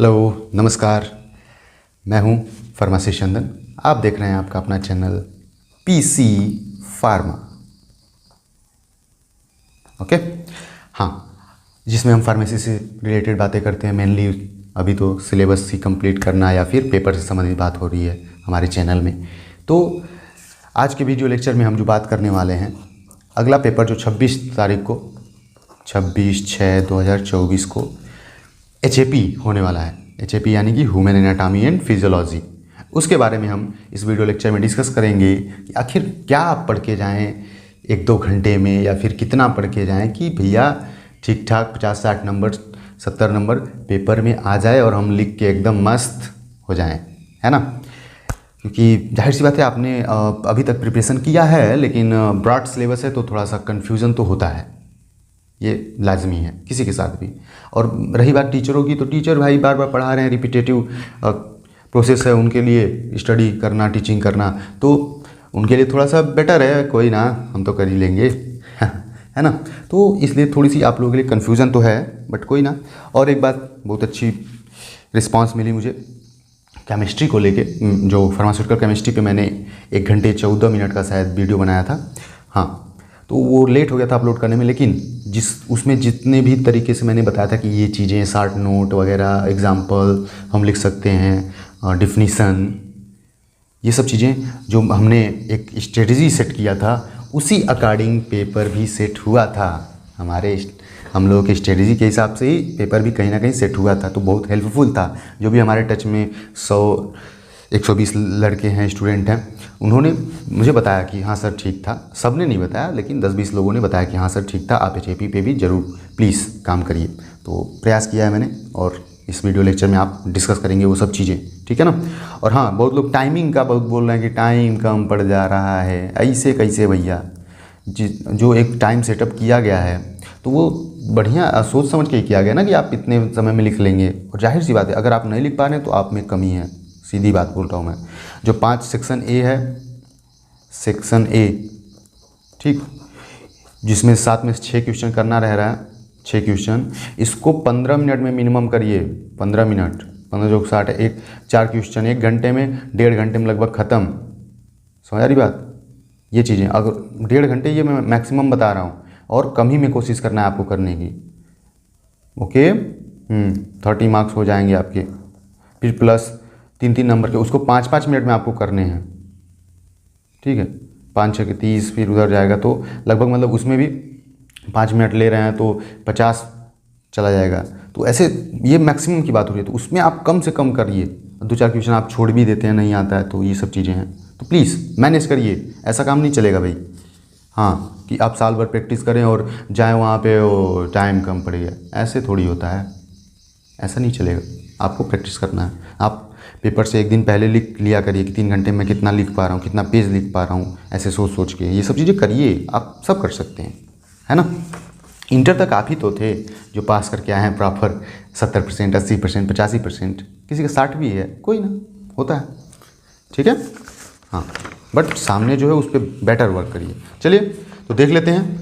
Hello नमस्कार, मैं हूं फार्मेसी चंदन। आप देख रहे हैं आपका अपना चैनल पीसी फार्मा। ओके, हाँ, जिसमें हम फार्मेसी से रिलेटेड बातें करते हैं। मेनली अभी तो सिलेबस ही कंप्लीट करना या फिर पेपर से संबंधित बात हो रही है हमारे चैनल में। तो आज के वीडियो लेक्चर में हम जो बात करने वाले हैं, अगला पेपर जो 26 तारीख को 26/6/2024 को HAP होने वाला है। HAP यानी कि ह्यूमन एनाटॉमी एंड फिजियोलॉजी। उसके बारे में हम इस वीडियो लेक्चर में डिस्कस करेंगे कि आखिर क्या आप पढ़ के जाएं 1-2 घंटे में, या फिर कितना पढ़ के जाएं कि भैया ठीक ठाक 50-60 नंबर 70 नंबर पेपर में आ जाए और हम लिख के एकदम मस्त हो जाएं, है ना। क्योंकि जाहिर सी बात है, आपने अभी तक प्रिपरेशन किया है, लेकिन ब्रॉड सिलेबस है तो थोड़ा सा कन्फ्यूज़न तो होता है, ये लाजमी है किसी के साथ भी। और रही बात टीचरों की, तो टीचर भाई बार बार पढ़ा रहे हैं, रिपीटेटिव प्रोसेस है उनके लिए, स्टडी करना, टीचिंग करना, तो उनके लिए थोड़ा सा बेटर है। कोई ना, हम तो कर ही लेंगे है ना। तो इसलिए थोड़ी सी आप लोगों के लिए कन्फ्यूज़न तो है, बट कोई ना। और एक बात बहुत अच्छी रिस्पांस मिली मुझे केमिस्ट्री को लेके, जो फार्मास्यूटिकल केमिस्ट्री पे मैंने 1 घंटे 14 मिनट का शायद वीडियो बनाया था। हाँ, तो वो लेट हो गया था अपलोड करने में, लेकिन उसमें जितने भी तरीके से मैंने बताया था कि ये चीज़ें, शार्ट नोट वगैरह, एग्जाम्पल हम लिख सकते हैं, डिफिनीसन, ये सब चीज़ें जो हमने एक स्ट्रेटजी सेट किया था, उसी अकॉर्डिंग पेपर भी सेट हुआ था। हम लोगों की स्ट्रेटजी के हिसाब से ही पेपर भी कहीं ना कहीं सेट हुआ था, तो बहुत हेल्पफुल था। जो भी हमारे टच में 120 लड़के हैं, स्टूडेंट हैं, उन्होंने मुझे बताया कि हाँ सर ठीक था। सब ने नहीं बताया, लेकिन 10-20 लोगों ने बताया कि हाँ सर ठीक था, आप HAP पे भी ज़रूर प्लीज़ काम करिए। तो प्रयास किया है मैंने, और इस वीडियो लेक्चर में आप डिस्कस करेंगे वो सब चीज़ें, ठीक है ना। और हाँ, बहुत लोग टाइमिंग का बहुत बोल रहे हैं कि टाइम कम पड़ जा रहा है। ऐसे कैसे भैया, जो एक टाइम सेटअप किया गया है तो वो बढ़िया सोच समझ के ही किया गया ना, कि आप इतने समय में लिख लेंगे। और जाहिर सी बात है, अगर आप नहीं लिख पा रहे हैं तो आप में कमी है, सीधी बात बोल रहा हूँ मैं। जो 5 सेक्शन ए है, सेक्शन ए, ठीक, जिसमें 7 में से 6 क्वेश्चन करना रह रहा है, 6 क्वेश्चन, इसको 15 मिनट में मिनिमम करिए। 15 मिनट, 15 जो 60 है, 4 क्वेश्चन 1 घंटे में, 1.5 घंटे में लगभग ख़त्म। समझ आ रही बात। ये चीज़ें अगर 1.5 घंटे, ये मैं मैक्सिमम बता रहा हूँ, और कम ही में कोशिश करना है आपको करने की। ओके, 30 मार्क्स हो जाएंगे आपके, फिर प्लस 3-3 नंबर के, उसको 5-5 मिनट में आपको करने हैं, ठीक है। 5-6 के 30, फिर उधर जाएगा तो लगभग, मतलब उसमें भी 5 मिनट ले रहे हैं तो 50 चला जाएगा। तो ऐसे ये मैक्सिमम की बात हो रही है, तो उसमें आप कम से कम करिए। 2-4 क्वेश्चन आप छोड़ भी देते हैं, नहीं आता है, तो ये सब चीज़ें हैं। तो प्लीज़ मैनेज करिए, ऐसा काम नहीं चलेगा भाई। हाँ, कि आप साल भर प्रैक्टिस करें और जाएँ वहाँ पे वो टाइम कम पड़ गया, ऐसे थोड़ी होता है, ऐसा नहीं चलेगा। आपको प्रैक्टिस करना है। आप पेपर से 1 दिन पहले लिख लिया करिए कि 3 घंटे में कितना लिख पा रहा हूँ, कितना पेज लिख पा रहा हूँ, ऐसे सोच सोच के ये सब चीज़ें करिए। आप सब कर सकते हैं, है ना। इंटर तक आप ही तो थे जो पास करके आए हैं प्रॉपर 70%, 80%, 85%, किसी का 60 भी है, कोई ना, होता है, ठीक है। हाँ, बट सामने जो है उस पर बेटर वर्क करिए। चलिए तो देख लेते हैं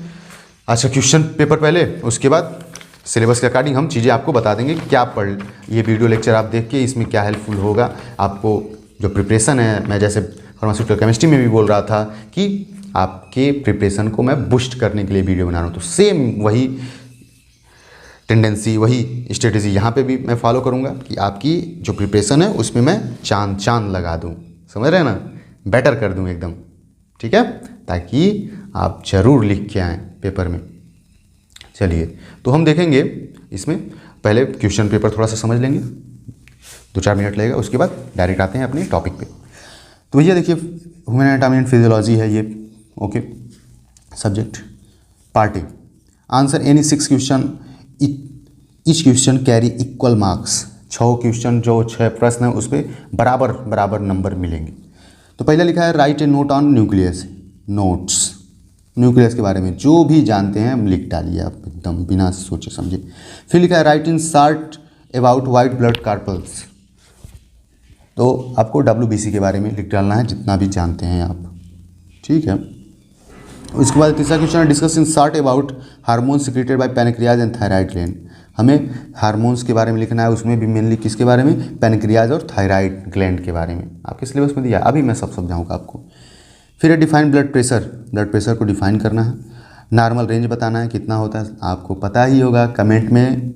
आज का क्वेश्चन पेपर पहले, उसके बाद सिलेबस के अकॉर्डिंग हम चीज़ें आपको बता देंगे कि क्या पढ़। ये वीडियो लेक्चर आप देख के इसमें क्या हेल्पफुल होगा आपको। जो प्रिपरेशन है, मैं जैसे फार्मास्यूटिकल केमिस्ट्री में भी बोल रहा था कि आपके प्रिपरेशन को मैं बूस्ट करने के लिए वीडियो बना रहा हूँ, तो सेम वही टेंडेंसी, वही स्ट्रेटजी यहाँ पे भी मैं फॉलो करूँगा कि आपकी जो प्रिपरेशन है उसमें मैं चांद लगा दूँ, समझ रहे हैं ना, बेटर कर दूँ एकदम, ठीक है, ताकि आप ज़रूर लिख के आएँ पेपर में। चलिए तो हम देखेंगे इसमें, पहले क्वेश्चन पेपर थोड़ा सा समझ लेंगे, 2-4 मिनट लगेगा, उसके बाद डायरेक्ट आते हैं अपने टॉपिक पे। तो भैया देखिए, ह्यूमन एनाटॉमी एंड फिजियोलॉजी है ये, okay, subject part A. Answer any 6 question, each question carry equal marks. 6 question, जो 6 प्रश्न है, उस पर बराबर नंबर मिलेंगे। तो पहले लिखा है right A note on nucleus. Notes, nucleus के बारे में जो भी जानते हैं लिख डालिए आप एकदम बिना सोचे समझे। फिर लिखा है right in short about white blood carpals. तो आपको WBC के बारे में लिख डालना है, जितना भी जानते हैं आप, ठीक है। उसके बाद तीसरा क्वेश्चन है discuss in short about hormone secreted by pancreas and thyroid gland. हमें हार्मोन्स के बारे में लिखना है, उसमें भी मेनली किसके बारे में, पैनक्रियाज और थायराइड ग्लैंड के बारे में आपके सिलेबस में दिया, अभी मैं सब समझाऊंगा आपको। फिर है define blood pressure, blood pressure को डिफाइन करना है, नॉर्मल रेंज बताना है कितना होता है, आपको पता ही होगा, कमेंट में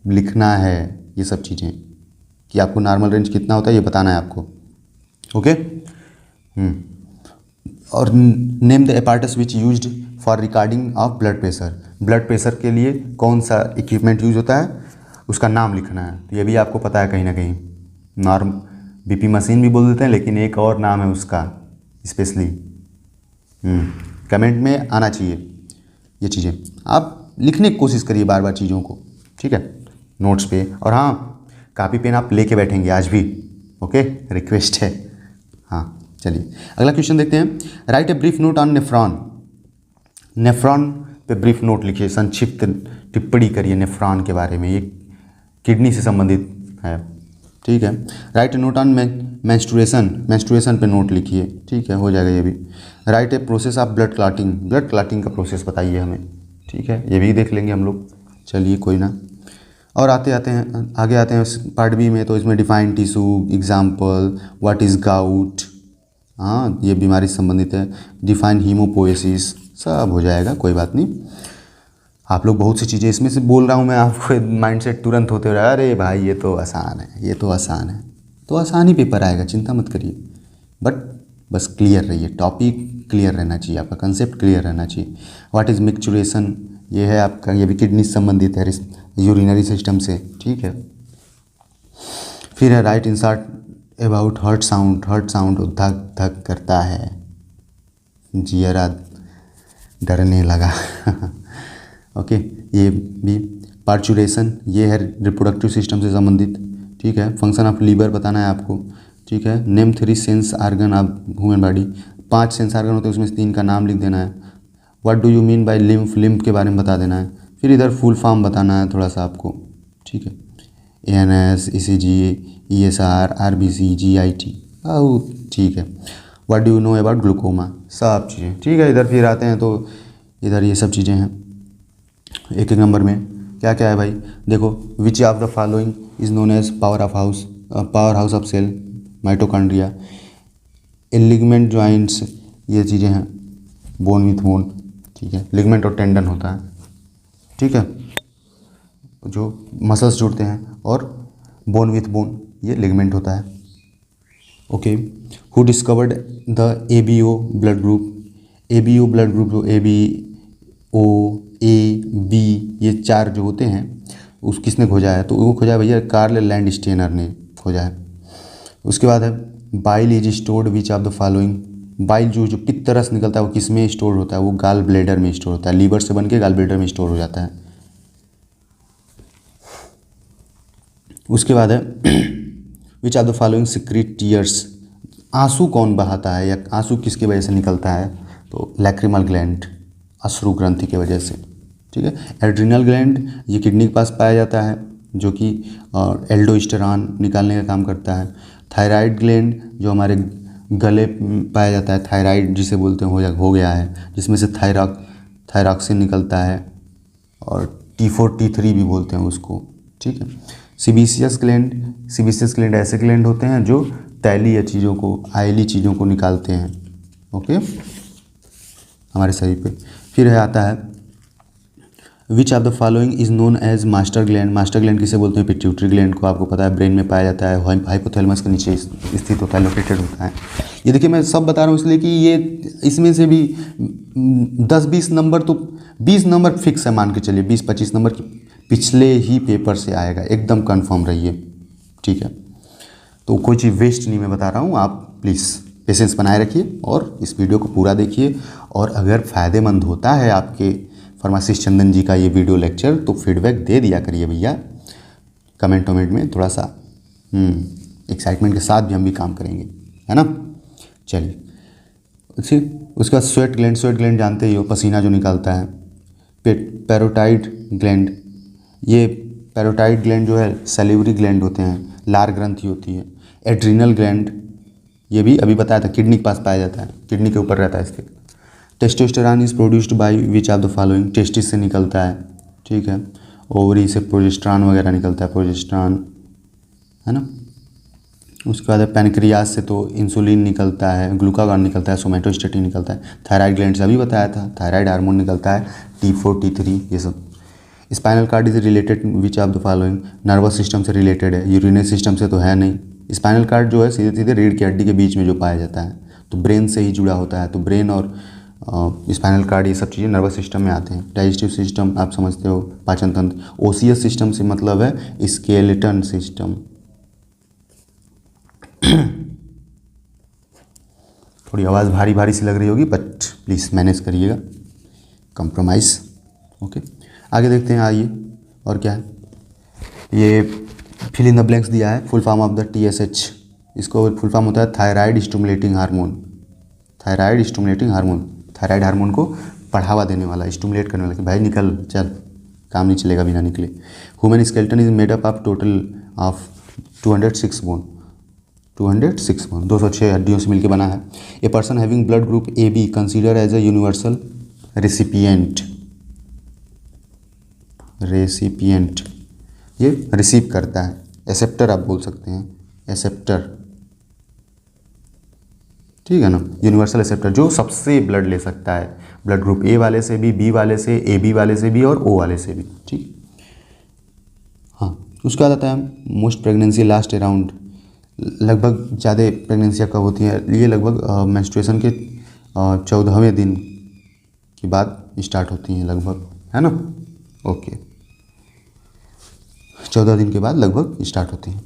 लिखना है ये सब चीज़ें कि आपको नॉर्मल रेंज कितना होता है ये बताना है आपको, ओके। और name the apparatus which used for recording of blood pressure, blood pressure के लिए कौन सा इक्विपमेंट यूज होता है उसका नाम लिखना है, तो ये भी आपको पता है कहीं ना कहीं, नॉर्म बीपी मशीन भी बोल देते हैं, लेकिन एक और नाम है उसका स्पेशली, कमेंट में आना चाहिए ये चीज़ें, आप लिखने की कोशिश करिए बार बार चीज़ों को, ठीक है, नोट्स पे। और हाँ, कापी पेन आप लेके बैठेंगे आज भी, ओके, रिक्वेस्ट है। हाँ चलिए अगला क्वेश्चन देखते हैं। Right a brief note on nephron, nephron पे ब्रीफ नोट लिखिए, संक्षिप्त टिप्पणी करिए नेफ्रॉन के बारे में, ये किडनी से संबंधित है, ठीक है। Right A note on menstruation, menstruation पे नोट लिखिए, ठीक है, हो जाएगा ये भी। Right a process of blood clotting, blood clotting का प्रोसेस बताइए हमें, ठीक है, ये भी देख लेंगे हम लोग, चलिए कोई ना। और आगे आते हैं पार्ट बी में, तो इसमें define tissue, example, what is gout, हाँ ये बीमारी से संबंधित है, डिफाइन हीमोपोएसिस, सब हो जाएगा, कोई बात नहीं। आप लोग बहुत सी चीज़ें इसमें से बोल रहा हूँ मैं, आपको माइंडसेट तुरंत होते रहा, अरे भाई ये तो आसान है, ये तो आसान है, तो आसान ही पेपर आएगा, चिंता मत करिए, बट बस क्लियर रहिए, टॉपिक क्लियर रहना चाहिए, आपका कंसेप्ट क्लियर रहना चाहिए। व्हाट इज़ मिक्सचुरेशन, ये है आपका, ये भी किडनी से संबंधित है, यूरिनरी सिस्टम से, ठीक है। फिर है right insert about heart sound, heart sound धक धक करता है, जियरा डरने लगा ओके, ये भी। पार्चुरेशन, ये है रिप्रोडक्टिव सिस्टम से संबंधित, ठीक है। फंक्शन ऑफ लीवर बताना है आपको, ठीक है। Name 3 sense organ of human body, 5 sense organ होते हैं, उसमें से 3 का नाम लिख देना है। What do you mean by lymph, lymph के बारे में बता देना है। फिर इधर फुल फॉर्म बताना है थोड़ा सा आपको, ठीक है, ANS, ECG, ESR, RBC, GIT, ठीक है। What do you know about glaucoma, सब चीज़ें, ठीक है। इधर फिर आते हैं तो इधर ये सब चीज़ें हैं, एक एक नंबर में क्या क्या है भाई, देखो। Which of the following is known as power house of cell, mitochondria, ligament joints, ये चीज़ें हैं, बोन विथ बोन, ठीक है, लिगमेंट और टेंडन होता है, ठीक है, जो मसल्स जुड़ते हैं, और बोन विथ बोन ये लिगमेंट होता है, okay. Who discovered the ABO blood group, ABO blood group, जो ABO, A, B, ये 4 जो होते हैं, उस किसने खोजा है, तो वो खोजा है भैया कार्ल लैंडस्टेनर ने खोजा है। उसके बाद है bile is stored which of the following, bile जो पित्त रस निकलता है वो किस में स्टोर होता है, वो गाल ब्लेडर में स्टोर होता है, लीवर से बन के गाल ब्लेडर में स्टोर हो जाता है। उसके बाद है which of the following secrete tears, आंसू कौन बहाता है, या आंसू किसकी वजह से निकलता है, तो लैक्रिमल ग्लैंड, अश्रु ग्रंथि की वजह से, ठीक है। एड्रिनल ग्लैंड, ये किडनी के पास पाया जाता है, जो कि एल्डोस्टेरॉन निकालने का काम करता है। थायराइड ग्लैंड, जो हमारे गले पाया जाता है, थायराइड जिसे बोलते हैं हो गया है, जिसमें से थायरॉक्सिन निकलता है, और T4 T3 भी बोलते हैं उसको, ठीक है। सीबेसियस ग्लैंड ऐसे ग्लैंड होते हैं जो तैलीय चीज़ों को, आयली चीज़ों को निकालते हैं, ओके, हमारे शरीर पे। फिर है आता है which of the following is known as master gland, master gland किसे बोलते हैं, पिट्यूटरी ग्लैंड को, आपको पता है ब्रेन में पाया जाता है, हाइपोथैलेमस के नीचे स्थित होता है, लोकेटेड होता है। ये देखिए मैं सब बता रहा हूँ इसलिए कि ये इसमें से भी 10-20 नंबर, तो 20 नंबर फिक्स है, मान के चलिए 20-25 नंबर पिछले ही पेपर से आएगा, एकदम कन्फर्म रहिए, ठीक है। तो कोई चीज़ वेस्ट नहीं मैं बता रहा हूँ, आप प्लीज़ पेशेंस बनाए रखिए और इस वीडियो को पूरा देखिए, और अगर फ़ायदेमंद होता है आपके फार्मासिस्ट चंदन जी का ये वीडियो लेक्चर, तो फीडबैक दे दिया करिए भैया, कमेंट में थोड़ा सा एक्साइटमेंट के साथ भी हम भी काम करेंगे, है ना। चलिए उसके बाद स्वेट ग्लैंड जानते ही हो, पसीना जो निकालता है। पैरोटाइड ग्लैंड, ये पैरोटाइड ग्लैंड जो है सैलिवरी ग्लैंड होते हैं, लार ग्रंथि होती है। एड्रिनल ग्लैंड, ये भी अभी बताया था, किडनी के पास पाया जाता है, किडनी के ऊपर रहता है स्थित। Testosterone is produced by which of the following, testis से निकलता है, ठीक है। ओवरी से प्रोजेस्टेरॉन वगैरह निकलता है, प्रोजेस्टेरॉन, है ना। उसके बाद पैनक्रियाज से तो इंसुलिन निकलता है, ग्लूकागॉन निकलता है, सोमेटोस्टेटिन निकलता है, थायराइड ग्लैंड से अभी बताया था, थायराइड हार्मोन निकलता है, T4 T3 ये सब। Spinal cord is related which of the following, nervous system से रिलेटेड है, यूरिनरी सिस्टम से तो है नहीं। स्पाइनल कार्ड जो है सीधे सीधे रीढ़ की हड्डी के बीच में जो पाया जाता है, तो ब्रेन से ही जुड़ा होता है, तो ब्रेन और स्पाइनल कार्ड ये सब चीज़ें नर्वस सिस्टम में आते हैं। डाइजेस्टिव सिस्टम आप समझते हो, पाचन तंत्र। ओसियस सिस्टम से मतलब है स्केलेटन सिस्टम। थोड़ी आवाज़ भारी भारी सी लग रही होगी, बट प्लीज़ मैनेज करिएगा, कंप्रोमाइज़। ओके, आगे देखते हैं। आइए, और क्या है ये, फिल इन द ब्लैंक्स दिया है। Full form of the TSH, इसको फुल फॉर्म होता है thyroid stimulating hormone. Thyroid stimulating hormone, thyroid hormone को बढ़ावा देने वाला, स्टिमुलेट करने वाला कि भाई निकल, चल, काम नहीं चलेगा बिना निकले। Human skeleton is made up of total of 206 bone, 206 bone, 206 हड्डियों से मिलकर बना है। A person having blood group AB consider as a universal recipient, recipient ये रिसीव करता है। एक्सेप्टर आप बोल सकते हैं, एक्सेप्टर, ठीक है ना। यूनिवर्सल एक्सेप्टर जो सबसे ब्लड ले सकता है, ब्लड ग्रुप A वाले से भी, B वाले से, AB वाले से भी और O वाले से भी, ठीक। हाँ, उसके बाद आता है मोस्ट प्रेगनेंसी लास्ट अराउंड, लगभग ज़्यादा प्रेगनेंसियाँ कब होती हैं, ये लगभग मेंस्ट्रुएशन के 14वें दिन के बाद स्टार्ट होती हैं लगभग, है ना। ओके, 14 दिन के बाद लगभग स्टार्ट होती हैं।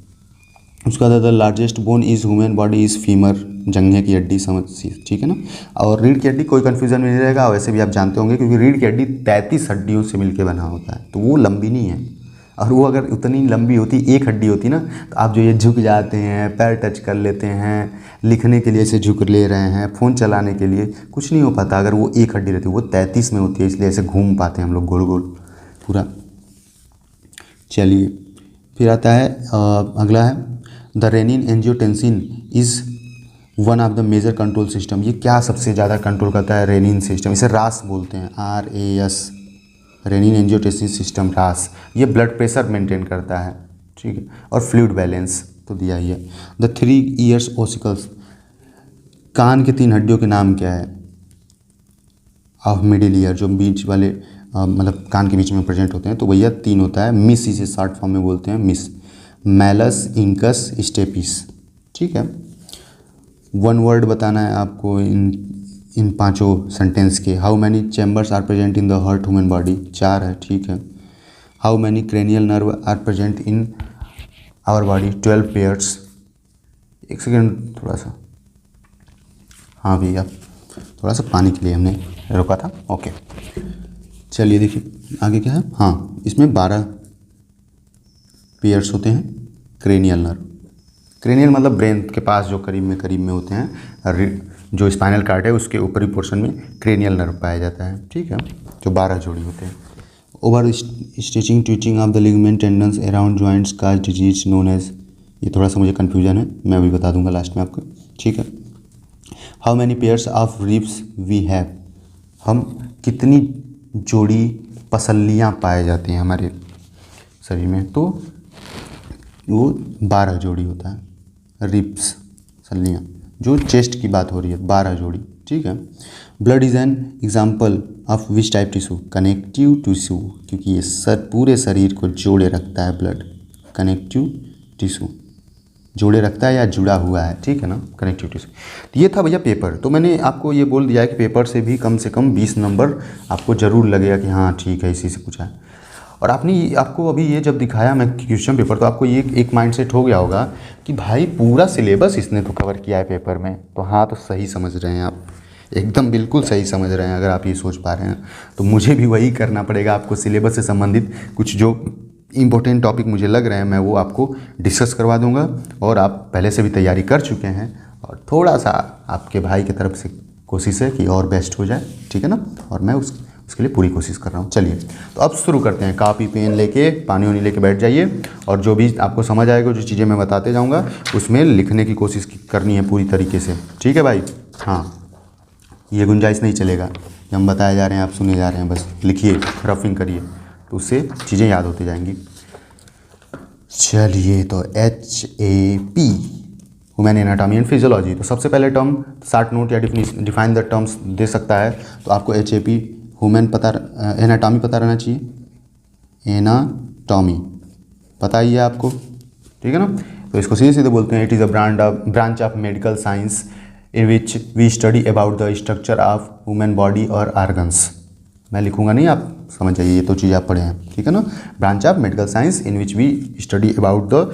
उसका the largest bone is human body is femur, जंघे की हड्डी, समझ, ठीक है ना। और रीढ़ की हड्डी कोई कन्फ्यूजन नहीं रहेगा, वैसे भी आप जानते होंगे, क्योंकि रीढ़ की हड्डी 33 हड्डियों से मिलकर बना होता है, तो वो लंबी नहीं है। और वो अगर उतनी लंबी होती, एक हड्डी होती ना, तो आप जो ये झुक जाते हैं, पैर टच कर लेते हैं, लिखने के लिए ऐसे झुक ले रहे हैं, फ़ोन चलाने के लिए, कुछ नहीं हो पाता अगर वो एक हड्डी रहती। वो 33 में होती है, इसलिए ऐसे घूम पाते हैं हम लोग गोल गोल पूरा। चलिए, फिर आता है अगला है the renin angiotensin is one of the major control system. ये क्या सबसे ज़्यादा कंट्रोल करता है? रेनिन सिस्टम, इसे रास बोलते हैं, RAS, रेनिन एंजियोटेंसिन सिस्टम, रास। ये ब्लड प्रेशर मेंटेन करता है, ठीक है, और फ्लूइड बैलेंस तो दिया ही है। द 3 ईयर्स ओसिकल्स, कान के 3 हड्डियों के नाम क्या है? ऑफ मिडिल ईयर, जो बीच वाले मतलब कान के बीच में प्रेजेंट होते हैं, तो भैया 3 होता है। मिस इसे शॉर्ट फॉर्म में बोलते हैं, मिस, मैलस, इंकस, स्टेपिस, ठीक है। 1 वर्ड बताना है आपको इन 5 सेंटेंस के। How many chambers are present in the heart human body? 4 है, ठीक है। How many cranial nerve are present in our body? 12 pairs. एक सेकेंड, थोड़ा सा, हाँ भैया, थोड़ा सा पानी के लिए हमने रोका था। ओके, चलिए देखिए आगे क्या है। हाँ, इसमें 12 पेयर्स होते हैं क्रेनियल नर्व। क्रेनियल मतलब ब्रेन के पास जो करीब में होते हैं, जो स्पाइनल कार्ड है उसके ऊपरी पोर्शन में क्रेनियल नर्व पाया जाता है, ठीक है, जो 12 जोड़ी होते हैं। Over stitching twitching of the ligament tendons around joints cause disease known as, ये थोड़ा सा मुझे कन्फ्यूजन है, मैं अभी बता दूंगा लास्ट में आपको, ठीक है। How many pairs of ribs we have, हम कितनी जोड़ी पसलियाँ पाए जाती हैं हमारे शरीर में? तो वो 12 जोड़ी होता है रिब्स, सल्लियाँ, जो चेस्ट की बात हो रही है, 12 जोड़ी, ठीक है। Blood is an example of which type tissue? Connective tissue, क्योंकि ये पूरे शरीर को जोड़े रखता है ब्लड। कनेक्टिव टिश्यू जोड़े रखता है या जुड़ा हुआ है, ठीक है ना, कनेक्टिव टिश्यू। तो ये था भैया पेपर। तो मैंने आपको ये बोल दिया है कि पेपर से भी कम 20 नंबर आपको ज़रूर लगेगा कि हाँ ठीक है, इसी से पूछा है। और आपको अभी ये जब दिखाया मैं क्वेश्चन पेपर, तो आपको ये एक माइंडसेट हो गया होगा कि भाई पूरा सिलेबस इसने तो कवर किया है पेपर में। तो हाँ, तो सही समझ रहे हैं आप, एकदम बिल्कुल सही समझ रहे हैं। अगर आप ये सोच पा रहे हैं तो मुझे भी वही करना पड़ेगा। आपको सिलेबस से संबंधित कुछ जो इम्पोर्टेंट टॉपिक मुझे लग रहे हैं, मैं वो आपको डिस्कस करवा दूंगा। और आप पहले से भी तैयारी कर चुके हैं, और थोड़ा सा आपके भाई की तरफ से कोशिश है कि और बेस्ट हो जाए, ठीक है ना। और मैं उसके लिए पूरी कोशिश कर रहा हूँ। चलिए, तो अब शुरू करते हैं। कॉपी पेन लेके, पानी वानी लेके बैठ जाइए, और जो भी आपको समझ आएगा, जो चीज़ें मैं बताते जाऊँगा, उसमें लिखने की कोशिश करनी है पूरी तरीके से, ठीक है भाई। हाँ, ये गुंजाइश नहीं चलेगा कि हम बताए जा रहे हैं, आप सुने जा रहे हैं, बस लिखिए, रफिंग करिए, तो उससे चीज़ें याद होती जाएंगी। चलिए, तो HAP human anatomy and physiology. तो सबसे पहले टर्म शार्ट नोट या डिफाइन द टर्म्स दे सकता है, तो आपको HAP ह्यूमन एनाटॉमी पता रहना चाहिए। एनाटॉमी पता ही है आपको, ठीक है ना। तो इसको सीधे सीधे बोलते हैं, it is a branch of medical science in which we study about the structure of human body और ऑर्गन्स। मैं लिखूंगा नहीं, आप समझ जाइए, ये तो चीज़ आप पढ़े हैं, ठीक है ना। Branch of medical science in which we study about the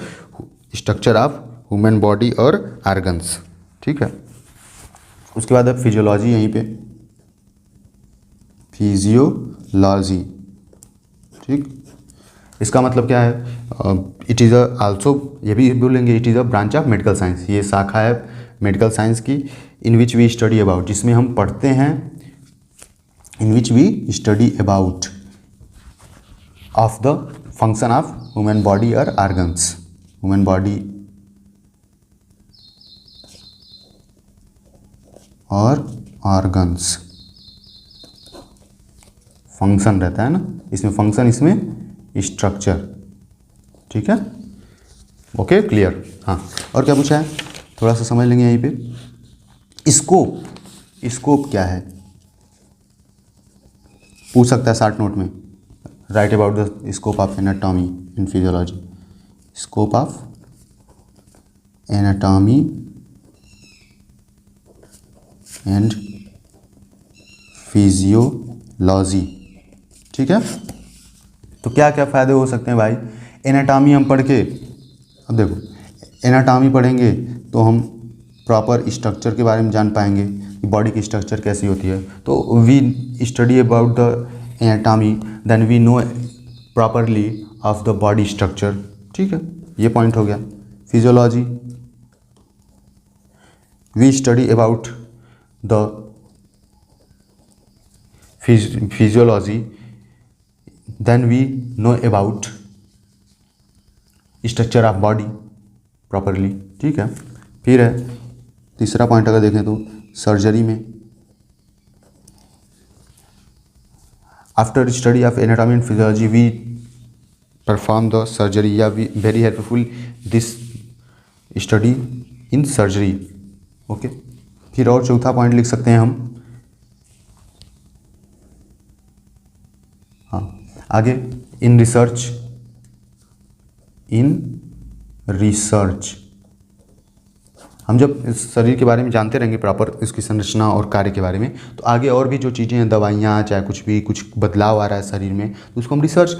structure of human body और ऑर्गन्स, ठीक है। उसके बाद अब फिजियोलॉजी, यहीं पे फिजियोलॉजी, ठीक। इसका मतलब क्या है, इट इज़ आल्सो, ये भी बोलेंगे it is a branch of medical science, ये शाखा है मेडिकल साइंस की, in which we study about, जिसमें हम पढ़ते हैं, in which we study about of the function of human body और ऑर्गन्स, ह्यूमन बॉडी और ऑर्गन्स, फंक्शन रहता है ना इसमें, फंक्शन इसमें स्ट्रक्चर, ठीक है। Okay, clear. हाँ, और क्या पूछा है, थोड़ा सा समझ लेंगे यहीं पे। स्कोप, स्कोप क्या है पूछ सकता है शॉर्ट नोट में। Right about the scope of anatomy in physiology, scope of anatomy and physiology, ठीक है। तो क्या क्या फ़ायदे हो सकते हैं भाई, एनाटॉमी हम पढ़ के, अब देखो एनाटॉमी पढ़ेंगे तो हम प्रॉपर स्ट्रक्चर के बारे में जान पाएंगे कि बॉडी की स्ट्रक्चर कैसी होती है। तो we study about the anatomy then we know properly of the body structure, ठीक है, ये पॉइंट हो गया। Physiology, we study about the physiology then we know about structure of body properly, ठीक है। फिर है तीसरा पॉइंट, अगर देखें तो सर्जरी में, after study of anatomy and physiology we perform the surgery, या we very helpful this study in surgery, okay. फिर और चौथा पॉइंट लिख सकते हैं हम, हाँ आगे, इन रिसर्च, इन रिसर्च हम जब इस शरीर के बारे में जानते रहेंगे प्रॉपर, इसकी संरचना और कार्य के बारे में, तो आगे और भी जो चीज़ें हैं, दवाइयाँ, चाहे कुछ भी, कुछ बदलाव आ रहा है शरीर में, तो उसको हम रिसर्च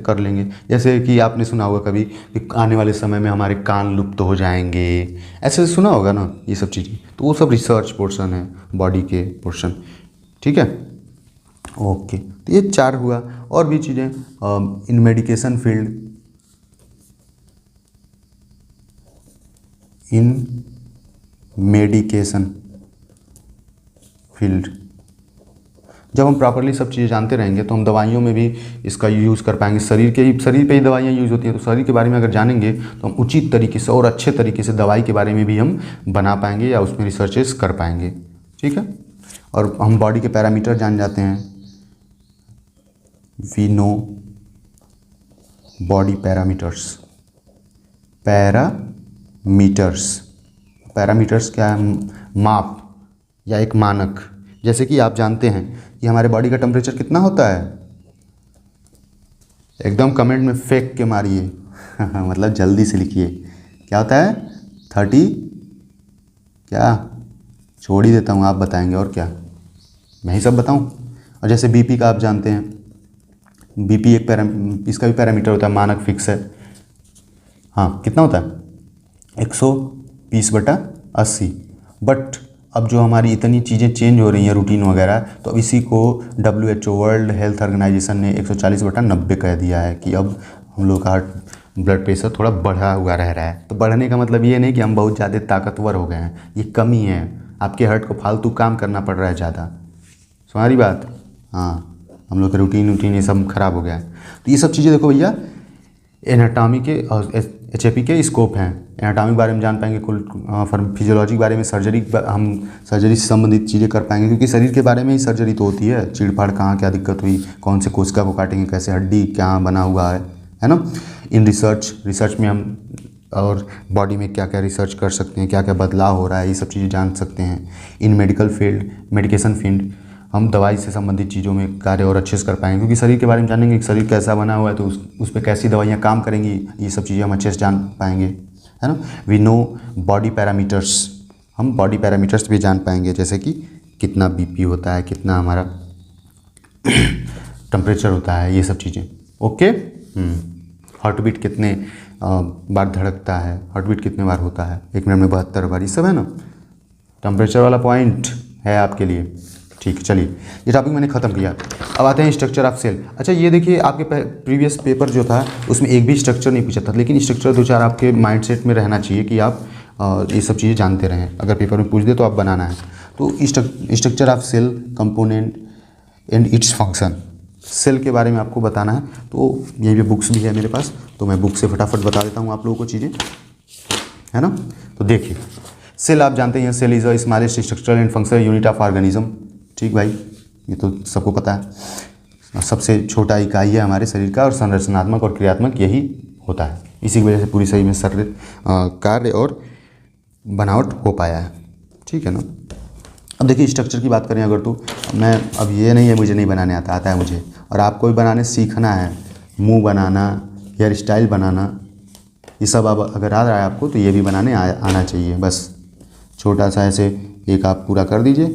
कर लेंगे। जैसे कि आपने सुना होगा कभी कि आने वाले समय में हमारे कान लुप्त हो जाएंगे, ऐसे सुना होगा ना ये सब चीज़ें, तो वो सब रिसर्च पोर्शन है, बॉडी के पोर्शन, ठीक है। ओके, तो ये 4 हुआ। और भी चीज़ें इन मेडिकेशन फील्ड, इन मेडिकेशन फील्ड, जब हम प्रॉपरली सब चीज़ें जानते रहेंगे तो हम दवाइयों में भी इसका यूज़ कर पाएंगे। शरीर पे ही दवाइयाँ यूज़ होती हैं, तो शरीर के बारे में अगर जानेंगे तो हम उचित तरीके से और अच्छे तरीके से दवाई के बारे में भी हम बना पाएंगे या उसमें रिसर्चेस कर पाएंगे, ठीक है। और हम बॉडी के पैरामीटर जान जाते हैं, we know body parameters, parameters क्या है, माप या एक मानक। जैसे कि आप जानते हैं कि हमारे बॉडी का टेम्परेचर कितना होता है, एकदम कमेंट में फेंक के मारिए मतलब जल्दी से लिखिए, क्या होता है 30, क्या छोड़ ही देता हूँ, आप बताएंगे और क्या, मैं ही सब बताऊँ। और जैसे बीपी का आप जानते हैं, बीपी इसका भी पैरामीटर होता है, मानक फिक्स है, हाँ कितना होता है 120/80। बट अब जो हमारी इतनी चीज़ें चेंज हो रही हैं, रूटीन वगैरह, तो अब इसी को WHO वर्ल्ड हेल्थ ऑर्गेनाइजेशन ने 140/90 कह दिया है कि अब हम लोग का ब्लड प्रेशर थोड़ा बढ़ा हुआ रह रहा है। तो बढ़ने का मतलब ये नहीं कि हम बहुत ज़्यादा ताकतवर हो गए हैं, ये कमी है, आपके हार्ट को फालतू काम करना पड़ रहा है ज़्यादा, तुम्हारी बात, हाँ हम लोग का रूटीन ये सब खराब हो गया है। तो ये सब चीज़ें देखो भैया, एनाटॉमी के और एचएपी के स्कोप हैं, एनाटॉमी के बारे में जान पाएंगे, कुल फिजियोलॉजी के बारे में, हम सर्जरी से संबंधित चीज़ें कर पाएंगे, क्योंकि शरीर के बारे में ही सर्जरी तो होती है। चीड़-फाड़ कहाँ क्या दिक्कत हुई, कौन से कोशिका को काटेंगे, कैसे हड्डी क्या बना हुआ है ना। इन रिसर्च में हम और बॉडी में क्या क्या रिसर्च कर सकते हैं, क्या क्या बदलाव हो रहा है, ये सब चीज़ें जान सकते हैं। इन मेडिकेशन फील्ड हम दवाई से संबंधित चीज़ों में कार्य और अच्छे से कर पाएंगे, क्योंकि शरीर के बारे में जानेंगे कि शरीर कैसा बना हुआ है, तो उस पर कैसी दवाइयाँ काम करेंगी, ये सब चीज़ें हम अच्छे से जान पाएंगे, है ना। वी नो बॉडी पैरामीटर्स, हम बॉडी पैरामीटर्स भी जान पाएंगे, जैसे कि कितना बीपी होता है, कितना हमारा टेम्परेचर होता है, ये सब चीज़ें। ओके। हार्ट बीट कितने बार धड़कता है, हार्ट बीट कितने बार होता है, 1 मिनट में 72 बार, ये सब है ना। टेम्परेचर वाला पॉइंट है आपके लिए। ठीक, चलिए ये टॉपिक मैंने ख़त्म किया। अब आते हैं स्ट्रक्चर ऑफ सेल। अच्छा, ये देखिए आपके प्रीवियस पेपर जो था उसमें एक भी स्ट्रक्चर नहीं पूछा था, लेकिन स्ट्रक्चर 2-4 आपके माइंडसेट में रहना चाहिए कि आप ये सब चीज़ें जानते रहें। अगर पेपर में पूछ दे तो आप बनाना है। तो structure of cell, component and its function, cell के बारे में आपको बताना है। तो ये भी बुक्स भी है मेरे पास, तो मैं बुक से फटाफट बता देता हूँ आप लोगों को चीज़ें, है ना। तो देखिए, सेल आप जानते हैं, cell is a smallest structural and functional unit of organism. ठीक भाई, ये तो सबको पता है। सबसे छोटा इकाई है हमारे शरीर का, और संरचनात्मक और क्रियात्मक यही होता है। इसी की वजह से पूरी शरीर में शरीर कार्य और बनावट हो पाया है। ठीक है ना। अब देखिए स्ट्रक्चर की बात करें अगर, तो मैं अब ये नहीं है मुझे नहीं बनाने आता है मुझे, और आपको भी बनाने सीखना है। मुंह बनाना, हेयर स्टाइल बनाना, ये सब अब अगर आ रहा है आपको तो ये भी बनाने आना चाहिए। बस छोटा सा ऐसे एक आप पूरा कर दीजिए,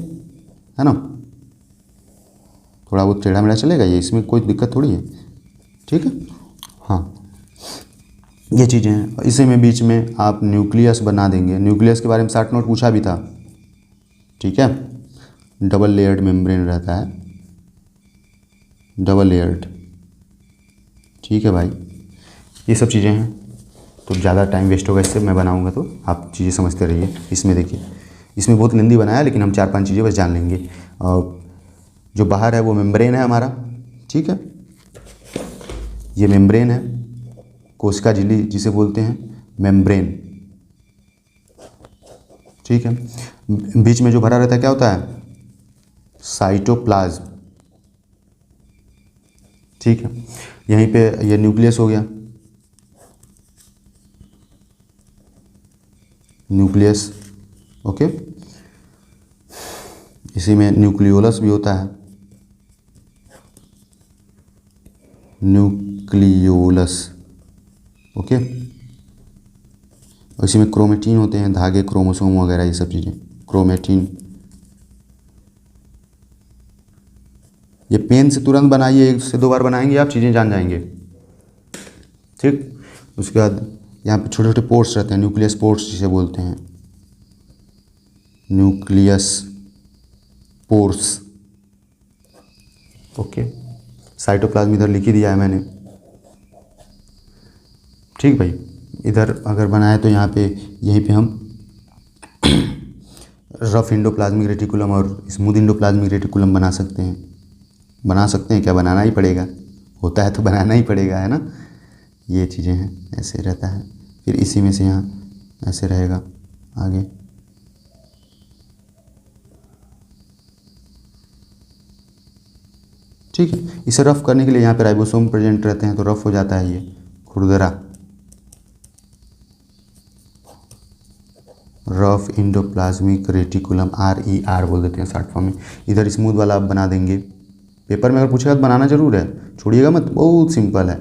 है ना। थोड़ा बहुत टेढ़ा मेढ़ा चलेगा, ये इसमें कोई दिक्कत थोड़ी है। ठीक है, हाँ, ये चीज़ें हैं। इसी में बीच में आप न्यूक्लियस बना देंगे। न्यूक्लियस के बारे में शॉर्ट नोट पूछा भी था। ठीक है, डबल लेयर्ड मेम्ब्रेन रहता है, डबल लेयर्ड। ठीक है भाई, ये सब चीज़ें हैं। तो ज़्यादा टाइम वेस्ट होगा इससे, मैं बनाऊंगा तो आप चीज़ें समझते रहिए। इसमें देखिए, इसमें बहुत लेंदी बनाया, लेकिन हम 4-5 चीज़ें बस जान लेंगे। जो बाहर है वो मेम्ब्रेन है हमारा। ठीक है, ये मेम्ब्रेन है, कोशिका झिल्ली जिसे बोलते हैं, मेम्ब्रेन। ठीक है, बीच में जो भरा रहता है क्या होता है, साइटोप्लाज्म। ठीक है, यहीं पे ये न्यूक्लियस हो गया, न्यूक्लियस। ओके, इसी में न्यूक्लियोलस भी होता है, न्यूक्लियोलस। ओके, इसी में क्रोमेटिन होते हैं, धागे, क्रोमोसोम वगैरह, ये सब चीज़ें, क्रोमेटिन। ये पेन से तुरंत बनाइए, 1 से 2 बार बनाएंगे आप चीज़ें जान जाएंगे। ठीक, उसके बाद यहाँ पे छोटे छोटे पोर्स रहते हैं, न्यूक्लियस पोर्स जिसे बोलते हैं, न्यूक्लियस पोर्स। ओके, साइटोप्लाज्म इधर लिख ही दिया है मैंने। ठीक भाई, इधर अगर बनाए तो यहाँ पे यहीं पे हम रफ इंडोप्लाज्मिक रेटिकुलम और स्मूथ इंडोप्लाज्मिक रेटिकुलम बना सकते हैं। क्या, बनाना ही पड़ेगा, होता है तो बनाना ही पड़ेगा, है ना। ये चीज़ें हैं, ऐसे रहता है। फिर इसी में से यहाँ ऐसे रहेगा आगे। ठीक है, इसे रफ करने के लिए यहाँ पे राइबोसोम प्रेजेंट रहते हैं, तो रफ हो जाता है ये खुरदरा, रफ इंडोप्लाज्मिक रेटिकुलम, RER बोल देते हैं शॉर्ट फॉर्म में। इधर स्मूथ वाला आप बना देंगे। पेपर में अगर पूछेगा तो बनाना जरूर है, छोड़िएगा मत, बहुत सिंपल है।